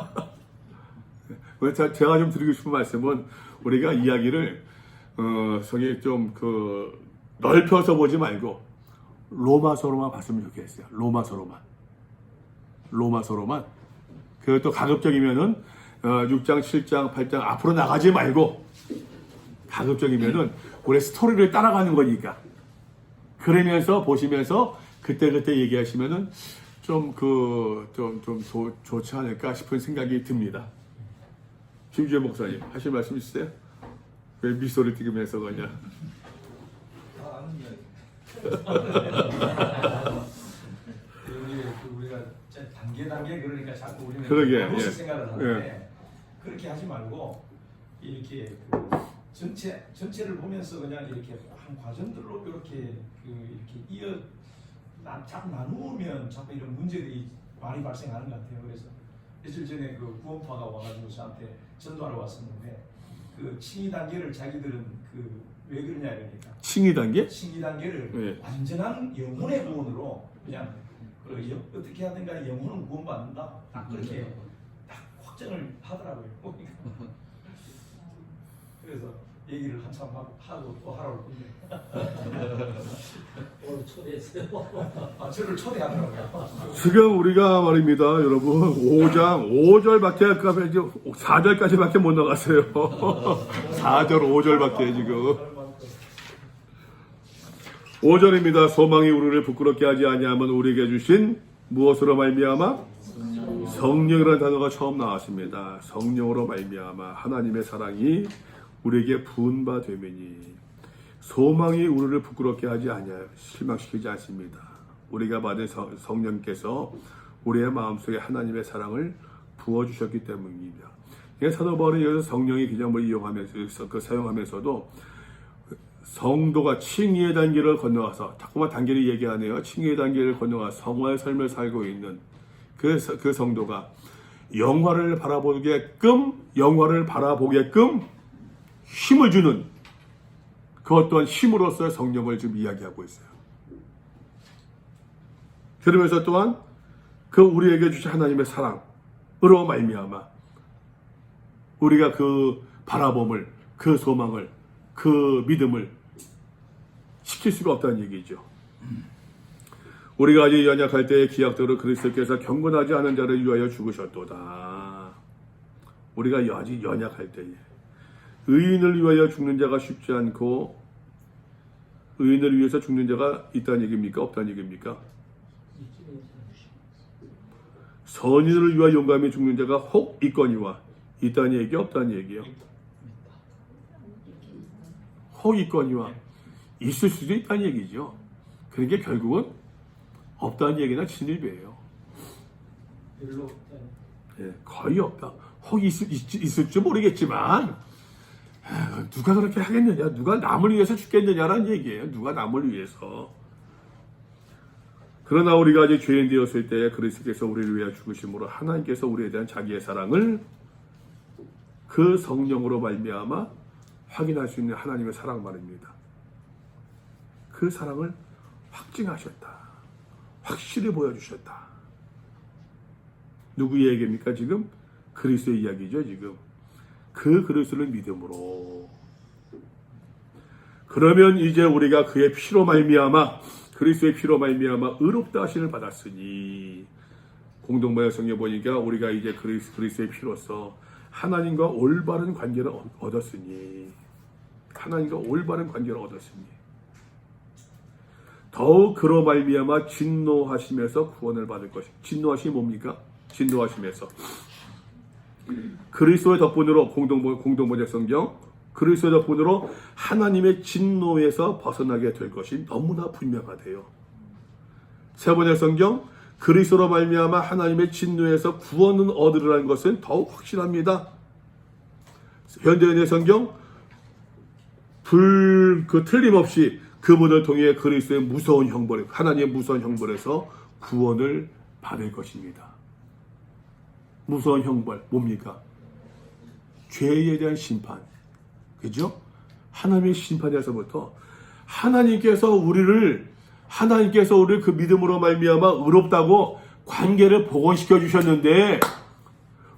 제가 좀 드리고 싶은 말씀은 우리가 이야기를 저기 좀 넓혀서 보지 말고 로마서로만 봤으면 좋겠어요. 로마서로만. 그것도 가급적이면은 6장, 7장, 8장 앞으로 나가지 말고 가급적이면은 우리 스토리를 따라가는 거니까 그러면서 보시면서 그때 얘기하시면은 좀 좋지 않을까 싶은 생각이 듭니다. 김주현 목사님 하실 말씀 있으세요? 왜 미소를 띠으면서 그냥? 우리가 단계 그러니까 자꾸 우리는 그러게, 생각을 하는데 그렇게 하지 말고 이렇게 전체를 보면서 그냥 이렇게 한 과정들로 이렇게 자꾸 나누면 자꾸 이런 문제들이 많이 발생하는 것 같아요. 그래서 며칠 전에 그 구원파가 와가지고 저한테 전도하러 왔었는데 그 칭의 단계를 자기들은 왜 그러냐 그러니까 칭의 단계? 칭의 단계를 완전한 영혼의 구원으로 그냥 어떻게 하든 간에 영혼은 구원받는다. 딱 그렇게 딱 확정을 하더라고요. 그래서 얘기를 한참 하고 또 하러 올 건데. 오늘 초대했어요. 저를 초대하더라고요. 지금 우리가 말입니다, 여러분 5절밖에 4절까지밖에 못 나갔어요. 4절 5절밖에 지금. 5절입니다. 소망이 우리를 부끄럽게 하지 아니하면 우리에게 주신 무엇으로 말미암아? 성령이라는 단어가 처음 나왔습니다. 성령으로 말미암아 하나님의 사랑이 우리에게 부은 바 되매니 소망이 우리를 부끄럽게 하지 아니하여 실망시키지 않습니다. 우리가 받은 성령께서 우리의 마음속에 하나님의 사랑을 부어주셨기 때문입니다. 사도 바울이 여기서 성령의 개념을 이용하면서 사용하면서도 성도가 칭의의 단계를 건너가서 자꾸만 단계를 얘기하네요. 칭의의 단계를 건너가 성화의 삶을 살고 있는 그 성도가 영화를 바라보게끔 힘을 주는 그 어떤 힘으로서의 성령을 지금 이야기하고 있어요. 그러면서 또한 그 우리에게 주신 하나님의 사랑으로 말미암아 우리가 그 바라봄을, 그 소망을, 그 믿음을 시킬 수가 없다는 얘기죠. 우리가 아직 연약할 때의 기약대로 그리스도께서 경건하지 않은 자를 위하여 죽으셨도다. 우리가 아직 연약할 때에 의인을 위하여 죽는 자가 쉽지 않고 의인을 위해서 죽는 자가 있다는 얘기입니까? 없다는 얘기입니까? 선인을 위하여 용감히 죽는 자가 혹 있거니와 있다는 얘기 없다는 얘기요. 혹 있거니와 있을 수도 있다는 얘기죠. 그러니까 결국은 없다는 얘기나 진입이에요. 별로 없다. 예, 거의 없다. 혹 있을지 모르겠지만 누가 그렇게 하겠느냐? 누가 남을 위해서 죽겠느냐라는 얘기예요. 누가 남을 위해서. 그러나 우리가 아직 죄인 되었을 때에 그리스도께서 우리를 위하여 죽으심으로 하나님께서 우리에 대한 자기의 사랑을 그 성령으로 말미암아 확인할 수 있는 하나님의 사랑 말입니다. 그 사랑을 확증하셨다. 확실히 보여주셨다. 누구의 얘기입니까? 지금 그리스도의 이야기죠. 지금 그 그리스도를 믿음으로. 그러면 이제 우리가 그의 피로 말미암아 그리스도의 피로 말미암아 의롭다 하심을 받았으니 공동번역 성경 보니까 우리가 이제 그리스도의 피로서 하나님과 올바른 관계를 얻었으니 하나님과 올바른 관계를 얻었으니 더욱 그로 말미암아 진노하심에서 구원을 받을 것입니다. 진노하심이 뭡니까? 진노하심에서 그리스도의 덕분으로 공동번역 성경 그리스도의 덕분으로 하나님의 진노에서 벗어나게 될 것이 너무나 분명하대요. 세 번째 성경 그리스도로 말미암아 하나님의 진노에서 구원은 얻으리라는 것은 더욱 확실합니다. 현대인의 성경 틀림없이 그분을 통해 그리스도의 무서운 형벌, 하나님의 무서운 형벌에서 구원을 받을 것입니다. 무서운 형벌 뭡니까? 죄에 대한 심판, 그죠? 하나님의 심판에서부터 하나님께서 우리를 그 믿음으로 말미암아 의롭다고 관계를 복원시켜 주셨는데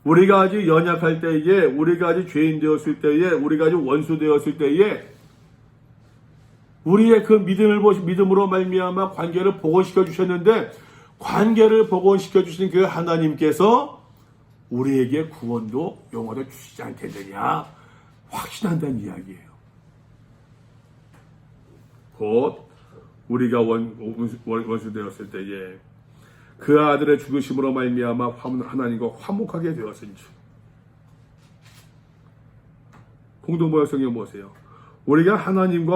우리가 아직 연약할 때에, 우리가 아직 죄인 되었을 때에, 우리가 아직 원수 되었을 때에 우리의 그 믿음으로 말미암아 관계를 복원시켜 주셨는데 관계를 복원시켜 주신 그 하나님께서 우리에게 구원도 영원히 주시지 않겠느냐 확신한다는 이야기예요. 곧 우리가 원수 되었을 때에 그 아들의 죽으심으로 말미암아 하나님과 화목하게 되었으니 공동번역 성경 보세요. 우리가 하나님은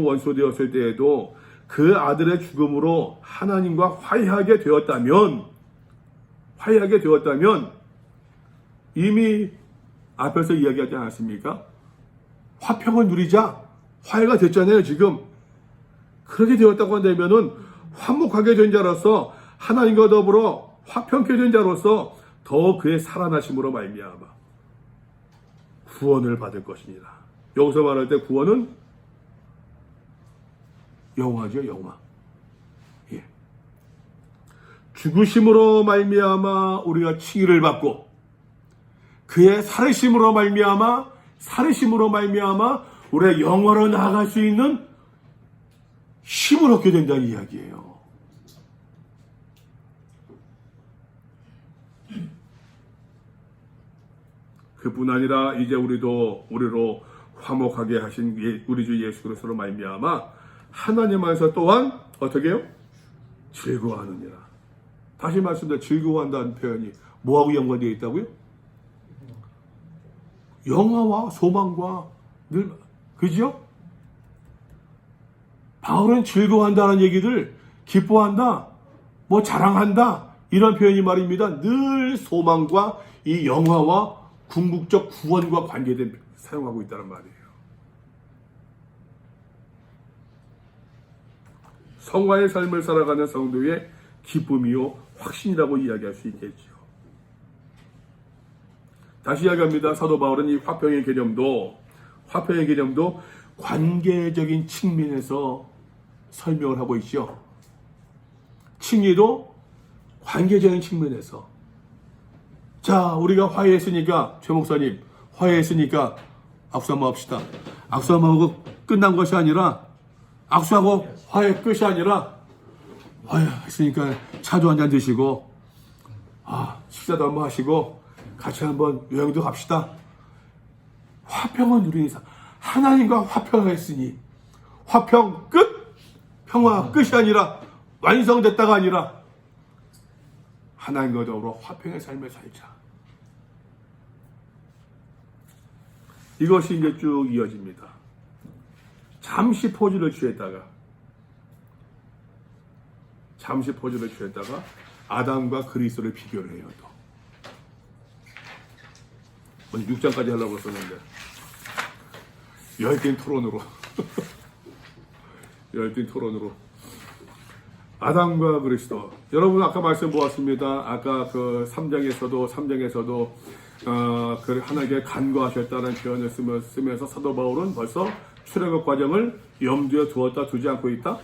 원수 되었을 때에도 그 아들의 죽음으로 하나님과 화해하게 되었다면 이미 앞에서 이야기하지 않았습니까? 화평을 누리자. 화해가 됐잖아요, 지금. 그렇게 되었다고 한다면은 화목하게 된 자로서 하나님과 더불어 화평케 된 자로서 더 그의 살아나심으로 말미암아 구원을 받을 것이니라. 여기서 말할 때 구원은 영화죠, 영화. 예. 죽으심으로 말미암아 우리가 칭의를 받고 그의 살으심으로 말미암아 우리의 영화로 나아갈 수 있는 힘을 얻게 된다는 이야기예요. 그뿐 아니라 이제 우리로 화목하게 하신 우리 주 예수 그리스도로 말미암아 하나님 안에서 또한 어떻게 해요? 즐거워하느니라. 다시 말씀드려 즐거워한다는 표현이 뭐하고 연관되어 있다고요? 영화와 소망과 늘 그죠? 바울은 즐거워한다는 얘기들 기뻐한다, 뭐 자랑한다 이런 표현이 말입니다. 늘 소망과 이 영화와 궁극적 구원과 관계된 사용하고 있다는 말이에요. 성화의 삶을 살아가는 성도의 기쁨이요 확신이라고 이야기할 수 있겠죠. 다시 이야기합니다. 사도 바울은 이 화평의 개념도 관계적인 측면에서 설명을 하고 있죠. 칭의도 관계적인 측면에서. 자, 우리가 화해했으니까 최 목사님 화해했으니까 악수 한번 합시다. 악수 한번 하고 끝난 것이 아니라 악수하고 화해 끝이 아니라 화해했으니까 차도 한잔 드시고 식사도 한번 하시고 같이 한번 여행도 갑시다. 화평을 누리는 삶. 하나님과 화평했으니 화평 끝, 평화 끝이 아니라 완성됐다가 아니라 하나님과 더불어 화평의 삶을 살자. 이것이 이제 쭉 이어집니다. 잠시 포즈를 취했다가 아담과 그리스도를 비교를 해요. 또 오늘 6장까지 하려고 했었는데 열띤 토론으로 아담과 그리스도. 여러분 아까 말씀 보았습니다. 아까 그 3장에서도 그 하나님께 간구하셨다는 표현을 쓰면서 사도 바울은 벌써 출애굽 과정을 염두에 두었다 두지 않고 있다.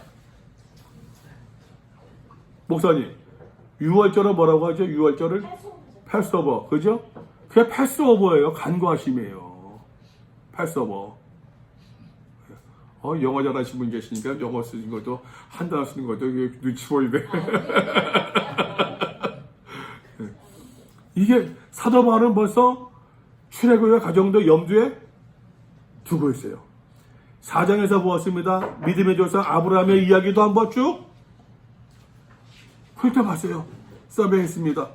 목사님 6월절은 뭐라고 하죠? 6월절을 패스오버, 그죠? 그게 패스오버예요. 간구하심이에요. 패스오버. 영어 잘하시는 분 계시니까 영어 쓰는 것도 한 단어 쓰는 것도 눈치 보이네. 이게 사도 바울은 벌써 출애굽의 과정도 염두에 두고 있어요. 4장에서 보았습니다. 믿음의 조상 아브라함의 이야기도 한번 쭉 훑어봤어요. 서명했습니다.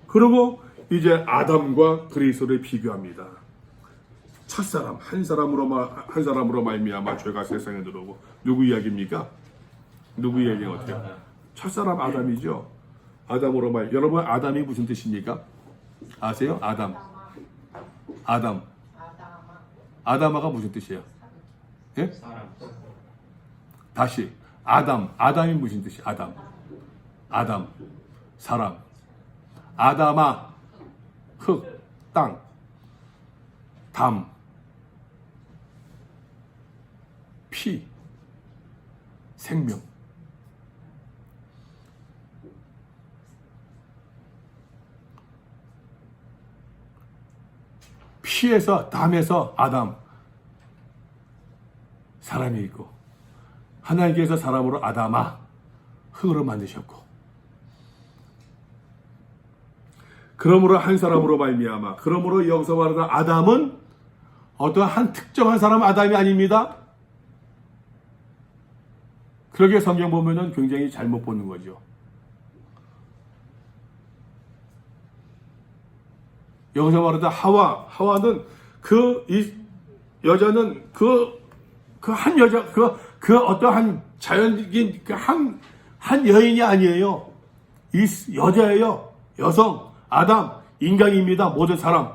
그리고 이제 아담과 그리스도를 비교합니다. 첫사람 한 사람으로 말미암아 죄가 세상에 들어오고. 누구 이야기입니까? 누구 이야기가 어때요? 첫사람 아담이죠. 아담으로 여러분 아담이 무슨 뜻입니까? 아세요? 아담아가 무슨 뜻이에요? 예? 다시 아담이 무슨 뜻이에요? 아담 사람. 아담아 흙, 땅, 담, 피, 생명. 피에서 담에서 아담 사람이 있고, 하나님께서 사람으로 아담아 흙으로 만드셨고, 그러므로 한 사람으로 말미암아. 그러므로 여기서 말하는 아담은 어떠한 한 특정한 사람 아담이 아닙니다. 그렇게 성경 보면은 굉장히 잘못 보는 거죠. 여기서 말하다 하와는 여자는 한 여자 어떠한 자연적인 한 여인이 아니에요. 이 여자예요. 여성, 아담, 인간입니다. 모든 사람.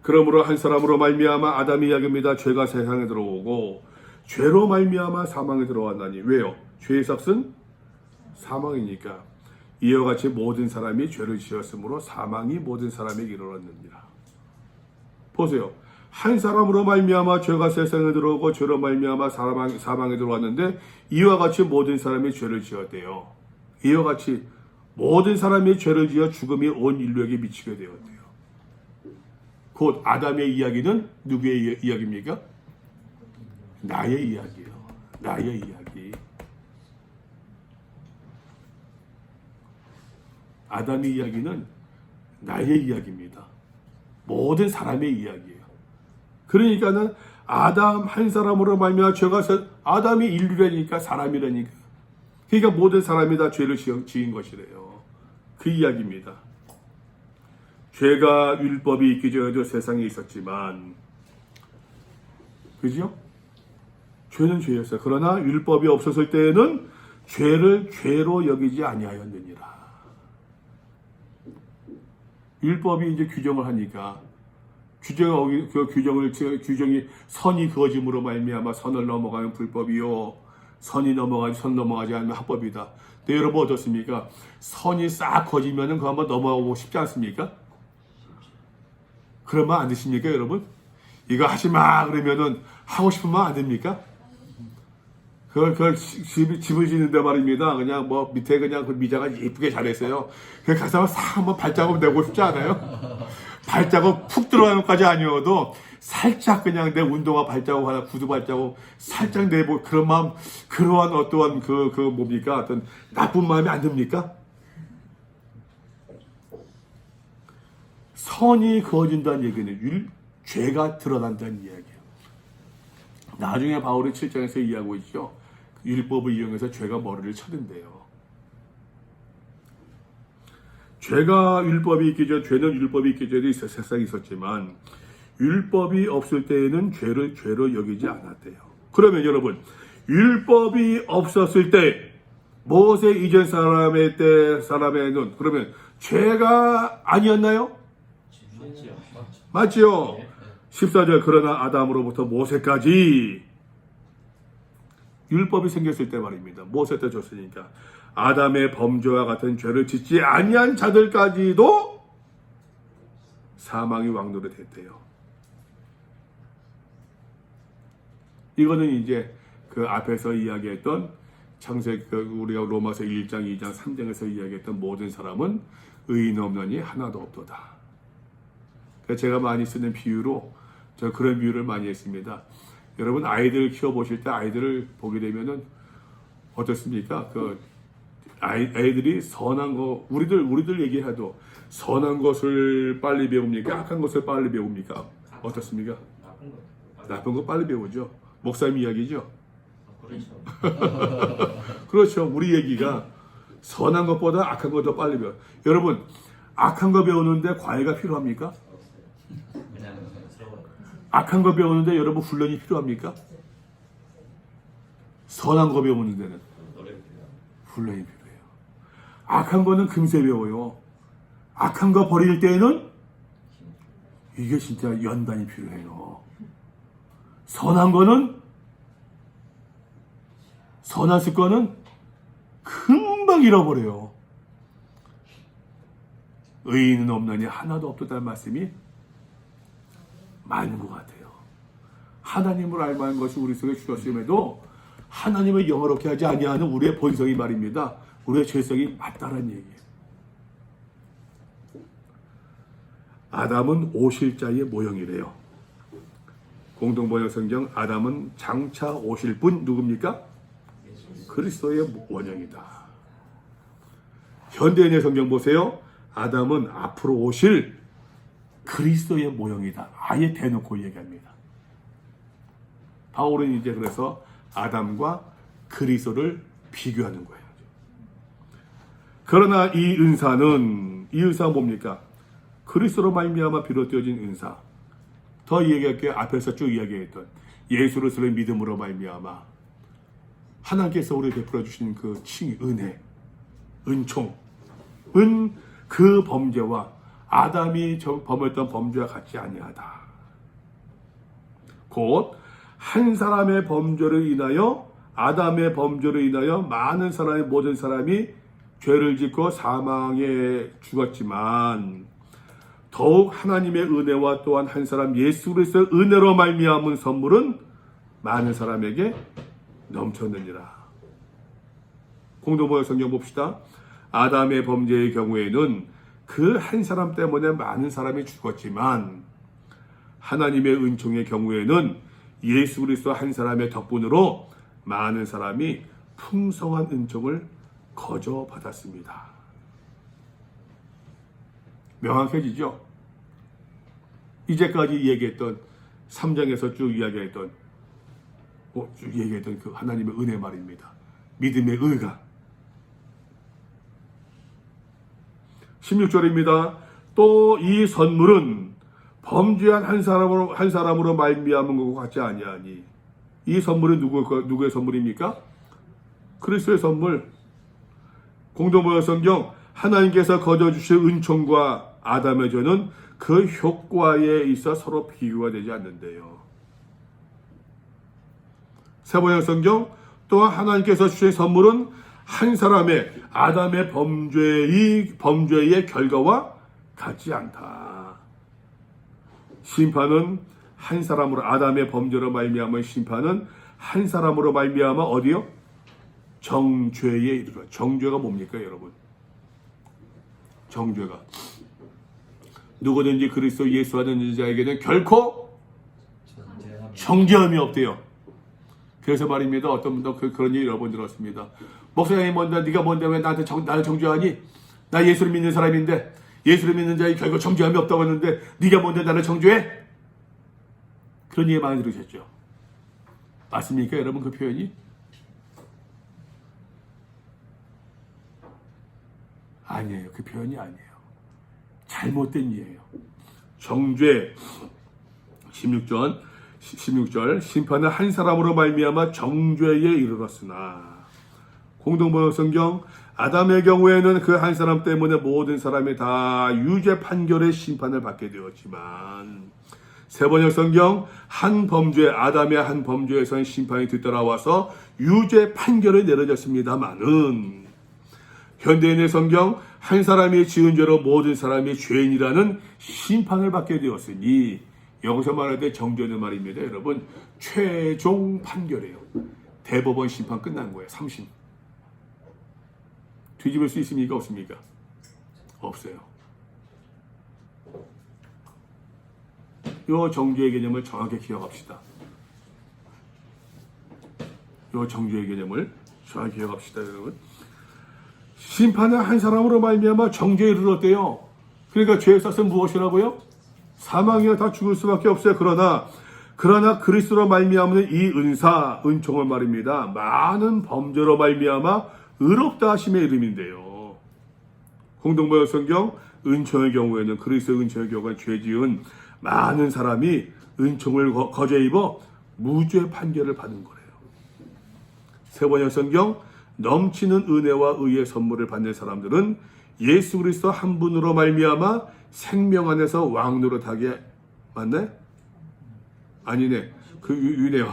그러므로 한 사람으로 말미암아 아담이 이야기입니다. 죄가 세상에 들어오고 죄로 말미암아 사망에 들어왔나니. 왜요? 죄의 삭은 사망이니까. 이와 같이 모든 사람이 죄를 지었으므로 사망이 모든 사람에게 이르렀느니라. 보세요. 한 사람으로 말미암아 죄가 세상에 들어오고 죄로 말미암아 사망에 들어왔는데 이와 같이 모든 사람이 죄를 지었대요. 이와 같이 모든 사람이 죄를 지어 죽음이 온 인류에게 미치게 되었대요. 곧 아담의 이야기는 누구의 이야기입니까? 나의 이야기예요. 나의 이야기. 아담의 이야기는 나의 이야기입니다. 모든 사람의 이야기예요. 그러니까는 아담 한 사람으로 말미암아 죄가 아담이 인류라니까, 사람이라니까. 그러니까 모든 사람이 다 죄를 지은 것이래요. 그 이야기입니다. 죄가 율법이 있기 전에도 세상에 있었지만, 그죠? 죄는 죄였어요. 그러나 율법이 없었을 때에는 죄를 죄로 여기지 아니하였느니라. 율법이 이제 규정을 하니까 규정이 선이 그어짐으로 말미암아 선을 넘어가는 불법이요, 선이 선 넘어가지 않는 합법이다. 근데 여러분 어떻습니까? 선이 싹 거지면은 그거 한번 넘어가고 싶지 않습니까? 그러면 안 되십니까, 여러분? 이거 하지 마 그러면은 하고 싶으면 안 됩니까? 그걸 집을 짓는데 말입니다. 그냥 뭐 밑에 그냥 그 미자가 예쁘게 잘했어요. 그 가서 싹 한번 발자국 내고 싶지 않아요? 발자국 푹 들어가는 것까지 아니어도 살짝 그냥 내 운동화 발자국 하나, 구두 발자국 살짝 내고, 그런 마음, 그러한 어떠한 뭡니까? 어떤 나쁜 마음이 안 듭니까? 선이 그어진다는 얘기는 죄가 드러난다는 이야기예요. 나중에 바울이 7장에서 이야기하고 있죠. 율법을 이용해서 죄가 머리를 쳐든대요. 죄는 율법이 있기 전에 세상에 있었지만 율법이 없을 때에는 죄를 죄로 여기지 않았대요. 그러면 율법이 없었을 때 모세 이전 사람에는 그러면 죄가 아니었나요? 맞지요? 14절, 그러나 아담으로부터 모세까지 율법이 생겼을 때 말입니다. 모세 때 줬으니까 아담의 범죄와 같은 죄를 짓지 아니한 자들까지도 사망이 왕노릇 했대요. 이거는 이제 그 앞에서 이야기했던 우리가 로마서 1장, 2장, 3장에서 이야기했던 모든 사람은 의인 없느니 하나도 없도다. 제가 많이 쓰는 비유로, 저 그런 비유를 많이 했습니다. 여러분 아이들 키워보실 때 아이들을 보게 되면은 어떻습니까? 아이들이 선한 거, 우리들 얘기해도 선한 것을 빨리 배웁니까? 악한 것을 빨리 배웁니까? 어떻습니까? 나쁜 거 빨리 배우죠. 목사님 이야기죠. 그렇죠. 그렇죠. 우리 얘기가 선한 것보다 악한 거 더 빨리 배워. 여러분 악한 거 배우는데 과외가 필요합니까? 그냥 서로 악한 거 배우는데 여러분 훈련이 필요합니까? 선한 거 배우는 데는 노력이 필요합니다. 훈련이 필요해요. 악한 거는 금세 배워요. 악한 거 버릴 때에는 이게 진짜 연단이 필요해요. 선한 습관은 금방 잃어버려요. 의인은 없느니 하나도 없다는 말씀이 맞는 것 같아요. 하나님을 알만한 것이 우리 속에 주셨음에도 하나님을 영화롭게 하지 아니하는 우리의 본성이 말입니다. 우리의 죄성이 맞다는 얘기예요. 아담은 오실 자의 모형이래요. 공동번역 성경, 아담은 장차 오실 분 누굽니까? 그리스도의 원형이다. 현대인의 성경 보세요. 아담은 앞으로 오실 그리스도의 모형이다. 아예 대놓고 얘기합니다. 바울은 이제 그래서 아담과 그리스도를 비교하는 거예요. 그러나 이 은사는 뭡니까? 그리스도로 말미암아 비롯되어진 은사. 더 얘기할게요. 앞에서 쭉 이야기했던 예수를 믿음으로 말미암아 하나님께서 우리 베풀어 주신 그 칭의, 은혜, 은총, 그 범죄와 아담이 범했던 범죄와 같지 아니하다. 곧 한 사람의 범죄를 인하여, 아담의 범죄를 인하여 모든 사람이 죄를 짓고 사망에 죽었지만 더욱 하나님의 은혜와 또한 한 사람 예수 그리스도의 은혜로 말미암은 선물은 많은 사람에게 넘쳤느니라. 공동번역 성경 봅시다. 아담의 범죄의 경우에는 그 한 사람 때문에 많은 사람이 죽었지만 하나님의 은총의 경우에는 예수 그리스도 한 사람의 덕분으로 많은 사람이 풍성한 은총을 거저 받았습니다. 명확해지죠? 이제까지 얘기했던 3장에서 쭉 이야기했던 얘기했던 그 하나님의 은혜 말입니다. 믿음의 의가. 16절입니다. 또 이 선물은 범죄한 한 사람으로 말미암은 것과 같지 아니하니. 이 선물은 누구의 선물입니까? 그리스도의 선물. 공동번역 성경, 하나님께서 거저 주실 은총과 아담의 죄는 그 효과에 있어 서로 비교가 되지 않는데요. 세번역 성경, 또한 하나님께서 주신 선물은 한 사람의 아담의 범죄의 결과와 같지 않다. 심판은 한 사람으로, 아담의 범죄로 말미암은 심판은 한 사람으로 말미암아 어디요? 정죄에 이르러. 정죄가 뭡니까, 여러분? 정죄가 누구든지 그리스도 예수 하는 자에게는 결코 정죄함이 없대요. 그래서 말입니다. 어떤 분도 그런 얘기 여러 번 들었습니다. 목사님이 뭔데, 네가 뭔데 왜 나를 정죄하니? 나 예수를 믿는 사람인데, 예수를 믿는 자에 결코 정죄함이 없다고 했는데 네가 뭔데 나를 정죄해? 그런 얘기 많이 들으셨죠? 맞습니까, 여러분? 그 표현이? 아니에요. 그 표현이 아니에요. 잘못된 이해예요. 정죄 16절 심판은 한 사람으로 말미암아 정죄에 이르렀으나. 공동번역 성경, 아담의 경우에는 그 한 사람 때문에 모든 사람이 다 유죄 판결의 심판을 받게 되었지만, 세번역 성경, 아담의 한 범죄에선 심판이 뒤따라와서 유죄 판결이 내려졌습니다마는, 현대인의 성경, 한 사람이 지은 죄로 모든 사람이 죄인이라는 심판을 받게 되었으니, 여기서 말할 때 정죄는 말입니다. 여러분, 최종 판결이에요. 대법원 심판 끝난 거예요. 3심. 뒤집을 수 있습니까? 없습니까? 없어요. 이 정죄의 개념을 정확히 기억합시다. 이 정죄의 개념을 정확히 기억합시다, 여러분. 심판은 한 사람으로 말미암아 정죄에 이르렀대요. 그러니까 죄의 값은 무엇이라고요? 사망이야. 다 죽을 수밖에 없어요. 그러나 그리스도로 말미암는 이 은총을 말입니다. 많은 범죄로 말미암아 의롭다 하심의 이름인데요. 공동번역 성경, 은총의 경우에는, 그리스도의 은총의 경우는 죄지은 많은 사람이 은총을 거저 입어 무죄 판결을 받은 거래요. 세번역 성경, 넘치는 은혜와 의의 선물을 받는 사람들은 예수 그리스도 한 분으로 말미암아 생명 안에서 왕노릇하게. 맞네? 아니네. 그 유네요.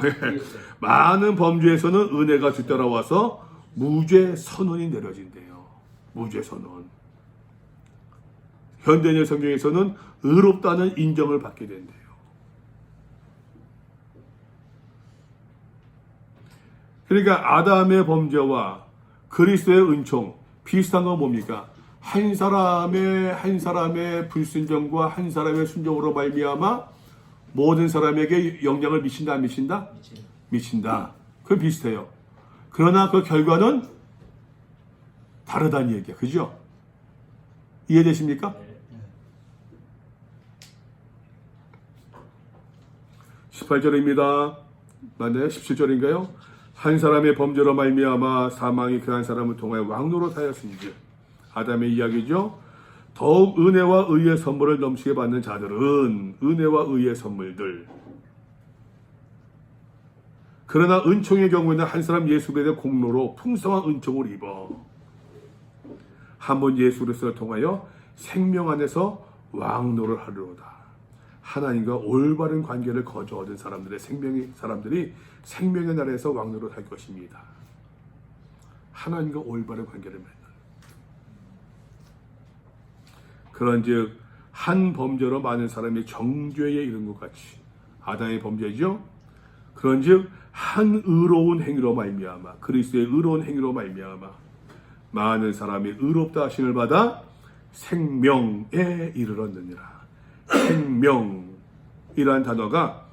많은 범죄에서는 은혜가 뒤따라와서 무죄 선언이 내려진대요. 무죄 선언. 현대인의 성경에서는 의롭다는 인정을 받게 된대요. 그러니까 아담의 범죄와 그리스도의 은총 비슷한 건 뭡니까? 한 사람의 불순종과 한 사람의 순종으로 말미암아 모든 사람에게 영향을 미친다, 안 미친다? 미친다. 그건 비슷해요. 그러나 그 결과는 다르다는 얘기야. 그죠? 이해되십니까? 18절입니다. 맞나요? 17절인가요? 한 사람의 범죄로 말미암아 사망이 그 한 사람을 통하여 왕노릇하였은즉. 아담의 이야기죠. 더욱 은혜와 의의 선물을 넘치게 받는 자들은 은혜와 의의 선물들. 그러나 은총의 경우에는 한 사람 예수 그리스도의 공로로 풍성한 은총을 입어 한 번 예수 그리스도를 통하여 생명 안에서 왕노를 하리로다. 하나님과 올바른 관계를 거저 얻은 사람들이 생명의 나라에서 왕노를 할 것입니다. 하나님과 올바른 관계를 맺는. 그런즉 한 범죄로 많은 사람이 정죄에 이른 것 같이, 아담의 범죄죠. 그런즉 한 의로운 행위로 말미암아, 그리스도의 의로운 행위로 말미암아 많은 사람이 의롭다 하심을 받아 생명에 이르렀느니라. 생명이란 단어가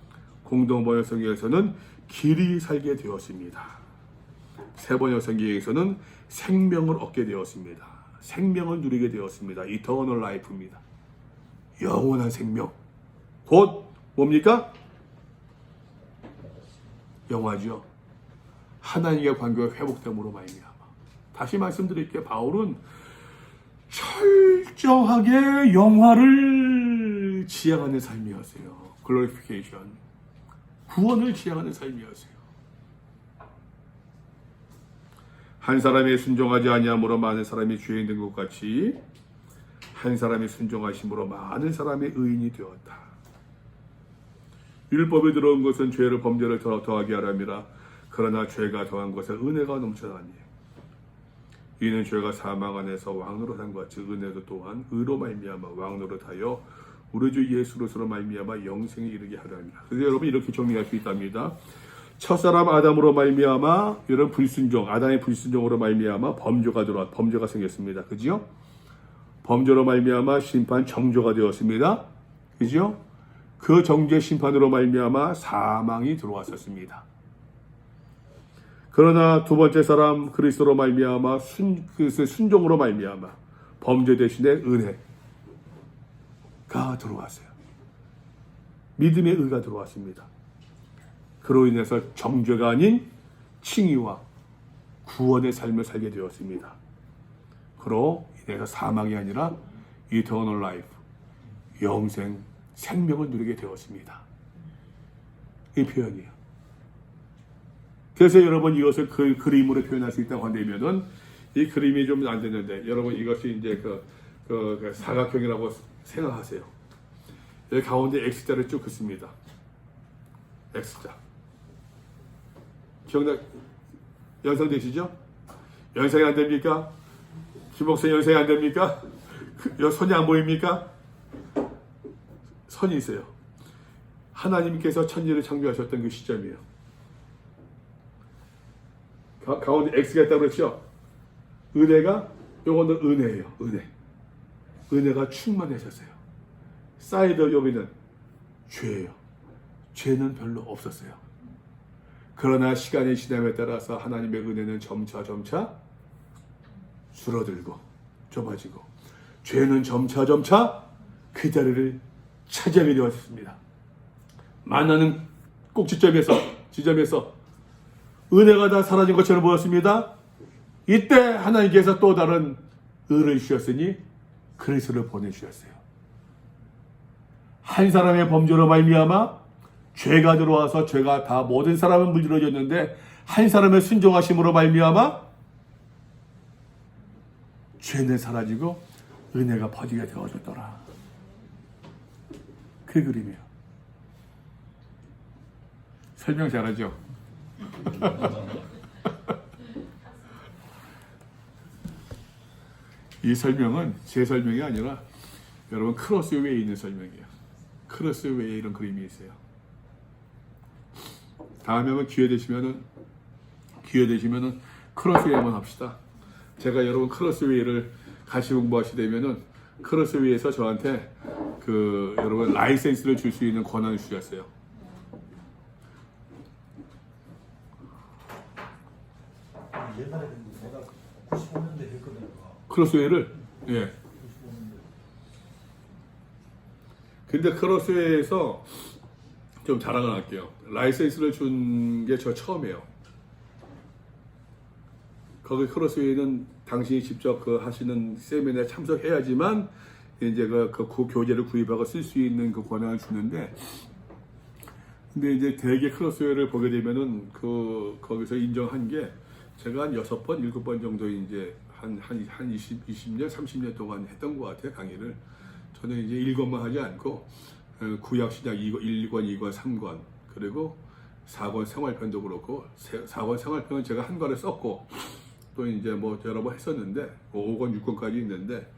공동번역 성경에서는 길이 살게 되었습니다. 세번역 성경에서는 생명을 얻게 되었습니다. 생명을 누리게 되었습니다. 이터널 라이프입니다. 영원한 생명. 곧 뭡니까? 영화죠. 하나님의 관계가 회복됨으로 말미암아. 다시 말씀드릴게요. 바울은 철저하게 영화를 지향하는 삶이었어요. 글로리피케이션. 구원을 지향하는 삶이었어요. 한 사람이 순종하지 아니함으로 많은 사람이 죄인 된 것 같이 한 사람이 순종하심으로 많은 사람이 의인이 되었다. 율법에 들어온 것은 죄를 범죄를 더하게 하람이라. 그러나 죄가 더한 것은 은혜가 넘쳐나니 이는 죄가 사망 안에서 왕노릇 한 것 같이 은혜도 또한 의로 말미암아 왕노릇하여 우리 주 예수로서 말미암아 영생에 이르게 하려니라. 그래서 여러분 이렇게 정리할 수 있답니다. 첫사람 아담으로 말미암아 이런 불순종, 아담의 불순종으로 말미암아 범죄가 생겼습니다. 그죠? 범죄로 말미암아 심판 정죄가 되었습니다. 그죠? 그 정죄 심판으로 말미암아 사망이 들어왔었습니다. 그러나 두 번째 사람 그리스도로 말미암아 순종으로 말미암아 범죄 대신에 은혜가 들어왔어요. 믿음의 의가 들어왔습니다. 그로 인해서 정죄가 아닌 칭의와 구원의 삶을 살게 되었습니다. 그로 인해서 사망이 아니라 eternal life, 영생, 생명을 누리게 되었습니다. 이 표현이에요. 그래서 여러분 이것을 그림으로 표현할 수 있다고 한다면은 이 그림이 좀 안 되는데 여러분 이것이 이제 그 사각형이라고 생각하세요. 여기 가운데 X자를 쭉 긋습니다. X자. 연상되시죠? 연상이 안 됩니까? 김목선 연상이 안 됩니까? 손이 안 보입니까? 선이 있어요. 하나님께서 천지를 창조하셨던 그 시점이에요. 가운데 X가 있다고 그랬죠? 은혜가, 요거는 은혜예요. 은혜가 충만하셨어요. 사이드 여기는 죄예요. 죄는 별로 없었어요. 그러나 시간이 지남에 따라서 하나님의 은혜는 점차 줄어들고 좁아지고 죄는 점차 그 자리를 차지하게 되었습니다. 만나는 지점에서 은혜가 다 사라진 것처럼 보였습니다. 이때 하나님께서 또 다른 의를 주셨으니 그리스도를 보내주셨어요. 한 사람의 범죄로 말미암아 죄가 들어와서 죄가 다 모든 사람을 물들어졌는데 한 사람의 순종하심으로 말미암아 죄는 사라지고 은혜가 퍼지게 되어졌더라. 그 그림이에요. 설명 잘하죠? 이 설명은 제 설명이 아니라 여러분 크로스웨이에 있는 설명이에요. 크로스웨이에 이런 그림이 있어요. 다음에 한번 기회 되시면은 크로스웨이 한번 합시다. 제가 여러분 크로스웨이를 같이 공부하시게 되면은 크로스웨이에서 저한테 여러분 라이센스를 줄 수 있는 권한을 주셨어요. 옛날에 내가 95년대 했거든요. 크로스웨이를 예. 95년대. 근데 크로스웨이에서 좀 자랑을 할게요. 라이센스를 준 게 저 처음이에요. 거기 크로스웨이는 당신이 직접 하시는 세미나에 참석해야지만 이제 그 교재를 구입하고 쓸 수 있는 그 권한을 주는데, 근데 이제 대개 크로스웨이를 보게 되면은 거기서 인정한 게 제가 한 6번, 7번 정도 이제 한 20년, 30년 동안 했던 것 같아요, 강의를. 저는 이제 1권만 하지 않고 구약신약 1권, 2권, 3권, 그리고 4권 생활편도 그렇고 4권 생활편은 제가 한 권을 썼고 또 이제 뭐 여러 번 했었는데 5권, 6권까지 있는데,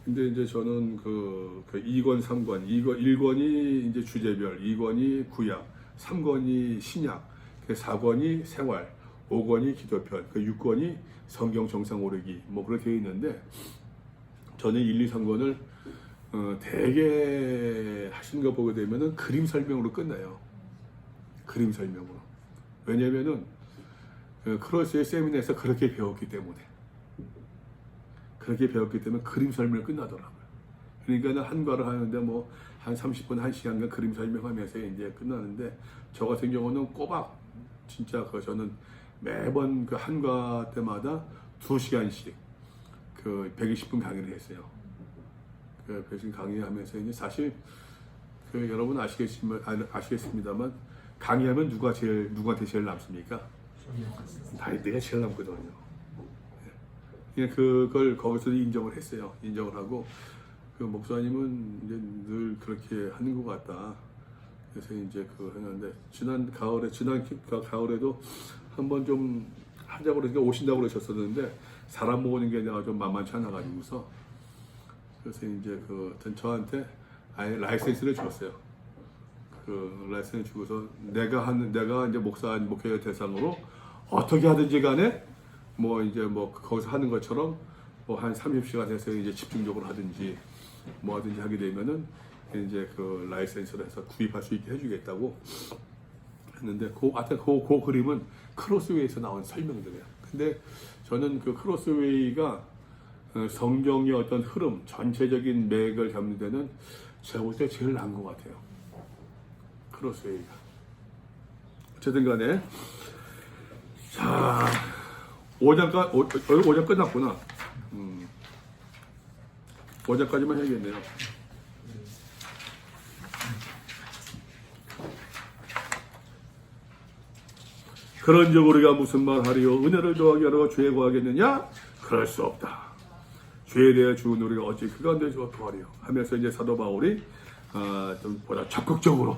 근데 이제 저는 2권, 3권, 1권이 이제 주제별, 2권이 구약, 3권이 신약, 4권이 생활, 5권이 기도편, 6권이 성경 정상 오르기, 뭐 그렇게 되어 있는데, 저는 1, 2, 3권을 대개 하신 거 보게 되면은 그림 설명으로 끝나요. 그림 설명으로. 왜냐면은 크로스의 세미나에서 그렇게 배웠기 때문에 그림 설명이 끝나더라고요. 그러니까 한 과를 하는데 뭐 한 30분, 1시간간 그림 설명하면서 이제 끝나는데, 저 같은 경우는 꼬박 진짜 그 저는 매번 그 한과 때마다 2시간씩 그 120분 강의를 했어요. 그 120분 강의하면서 이제 사실 그 여러분 아시겠습니다만 강의하면 누구한테 제일 남습니까? 내가 제일 남거든요. 예. 그걸 거기서 인정을 했어요. 인정을 하고 그 목사님은 이제 늘 그렇게 하는 것 같다. 그래서 이제 그거 했는데 지난 가을에도 한번 좀 하자고 그러니까 오신다고 그러셨었는데 사람 모으는 게 내가 좀 만만치 않아 가지고서 그래서 이제 저한테 아예 라이센스를 줬어요. 그 라이센스 주고서 내가 이제 목회 대상으로 어떻게 하든지 간에 뭐 이제 뭐 거기서 하는 것처럼 뭐 한 30시간 해서 이제 집중적으로 하든지 뭐 하든지 하게 되면은 이제 그 라이센스를 해서 구입할 수 있게 해주겠다고 했는데 그 그림은 크로스웨이에서 나온 설명들이에요. 근데 저는 그 크로스웨이가 성경의 어떤 흐름, 전체적인 맥을 잡는 데는 제가 볼 때 제일 나은 것 같아요. 크로스웨이가. 어쨌든 간에 자 5장 끝났구나. 5장까지만 해야겠네요. 그런즉 우리가 무슨 말하리요? 은혜를 더하게 하려고 죄에 구하겠느냐? 그럴 수 없다. 죄에 대해 죽은 우리가 어찌 그 가운데 구하리요? 하면서 이제 사도 바울이 좀 보다 적극적으로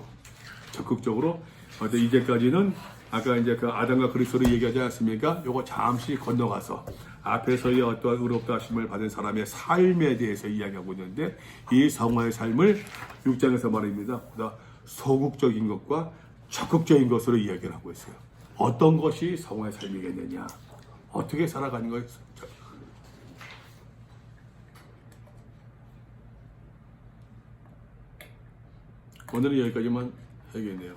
이제까지는 아까 이제 그 아담과 그리스도를 얘기하지 않습니까? 요거 잠시 건너가서 앞에서의 어떠한 의롭다 하심을 받은 사람의 삶에 대해서 이야기하고 있는데 이 성화의 삶을 6장에서 말입니다. 보다 소극적인 것과 적극적인 것으로 이야기를 하고 있어요. 어떤 것이 성화의 삶이겠느냐? 어떻게 살아가는 것이 오늘은 여기까지만 해야겠네요.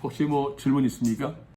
혹시 뭐 질문 있습니까?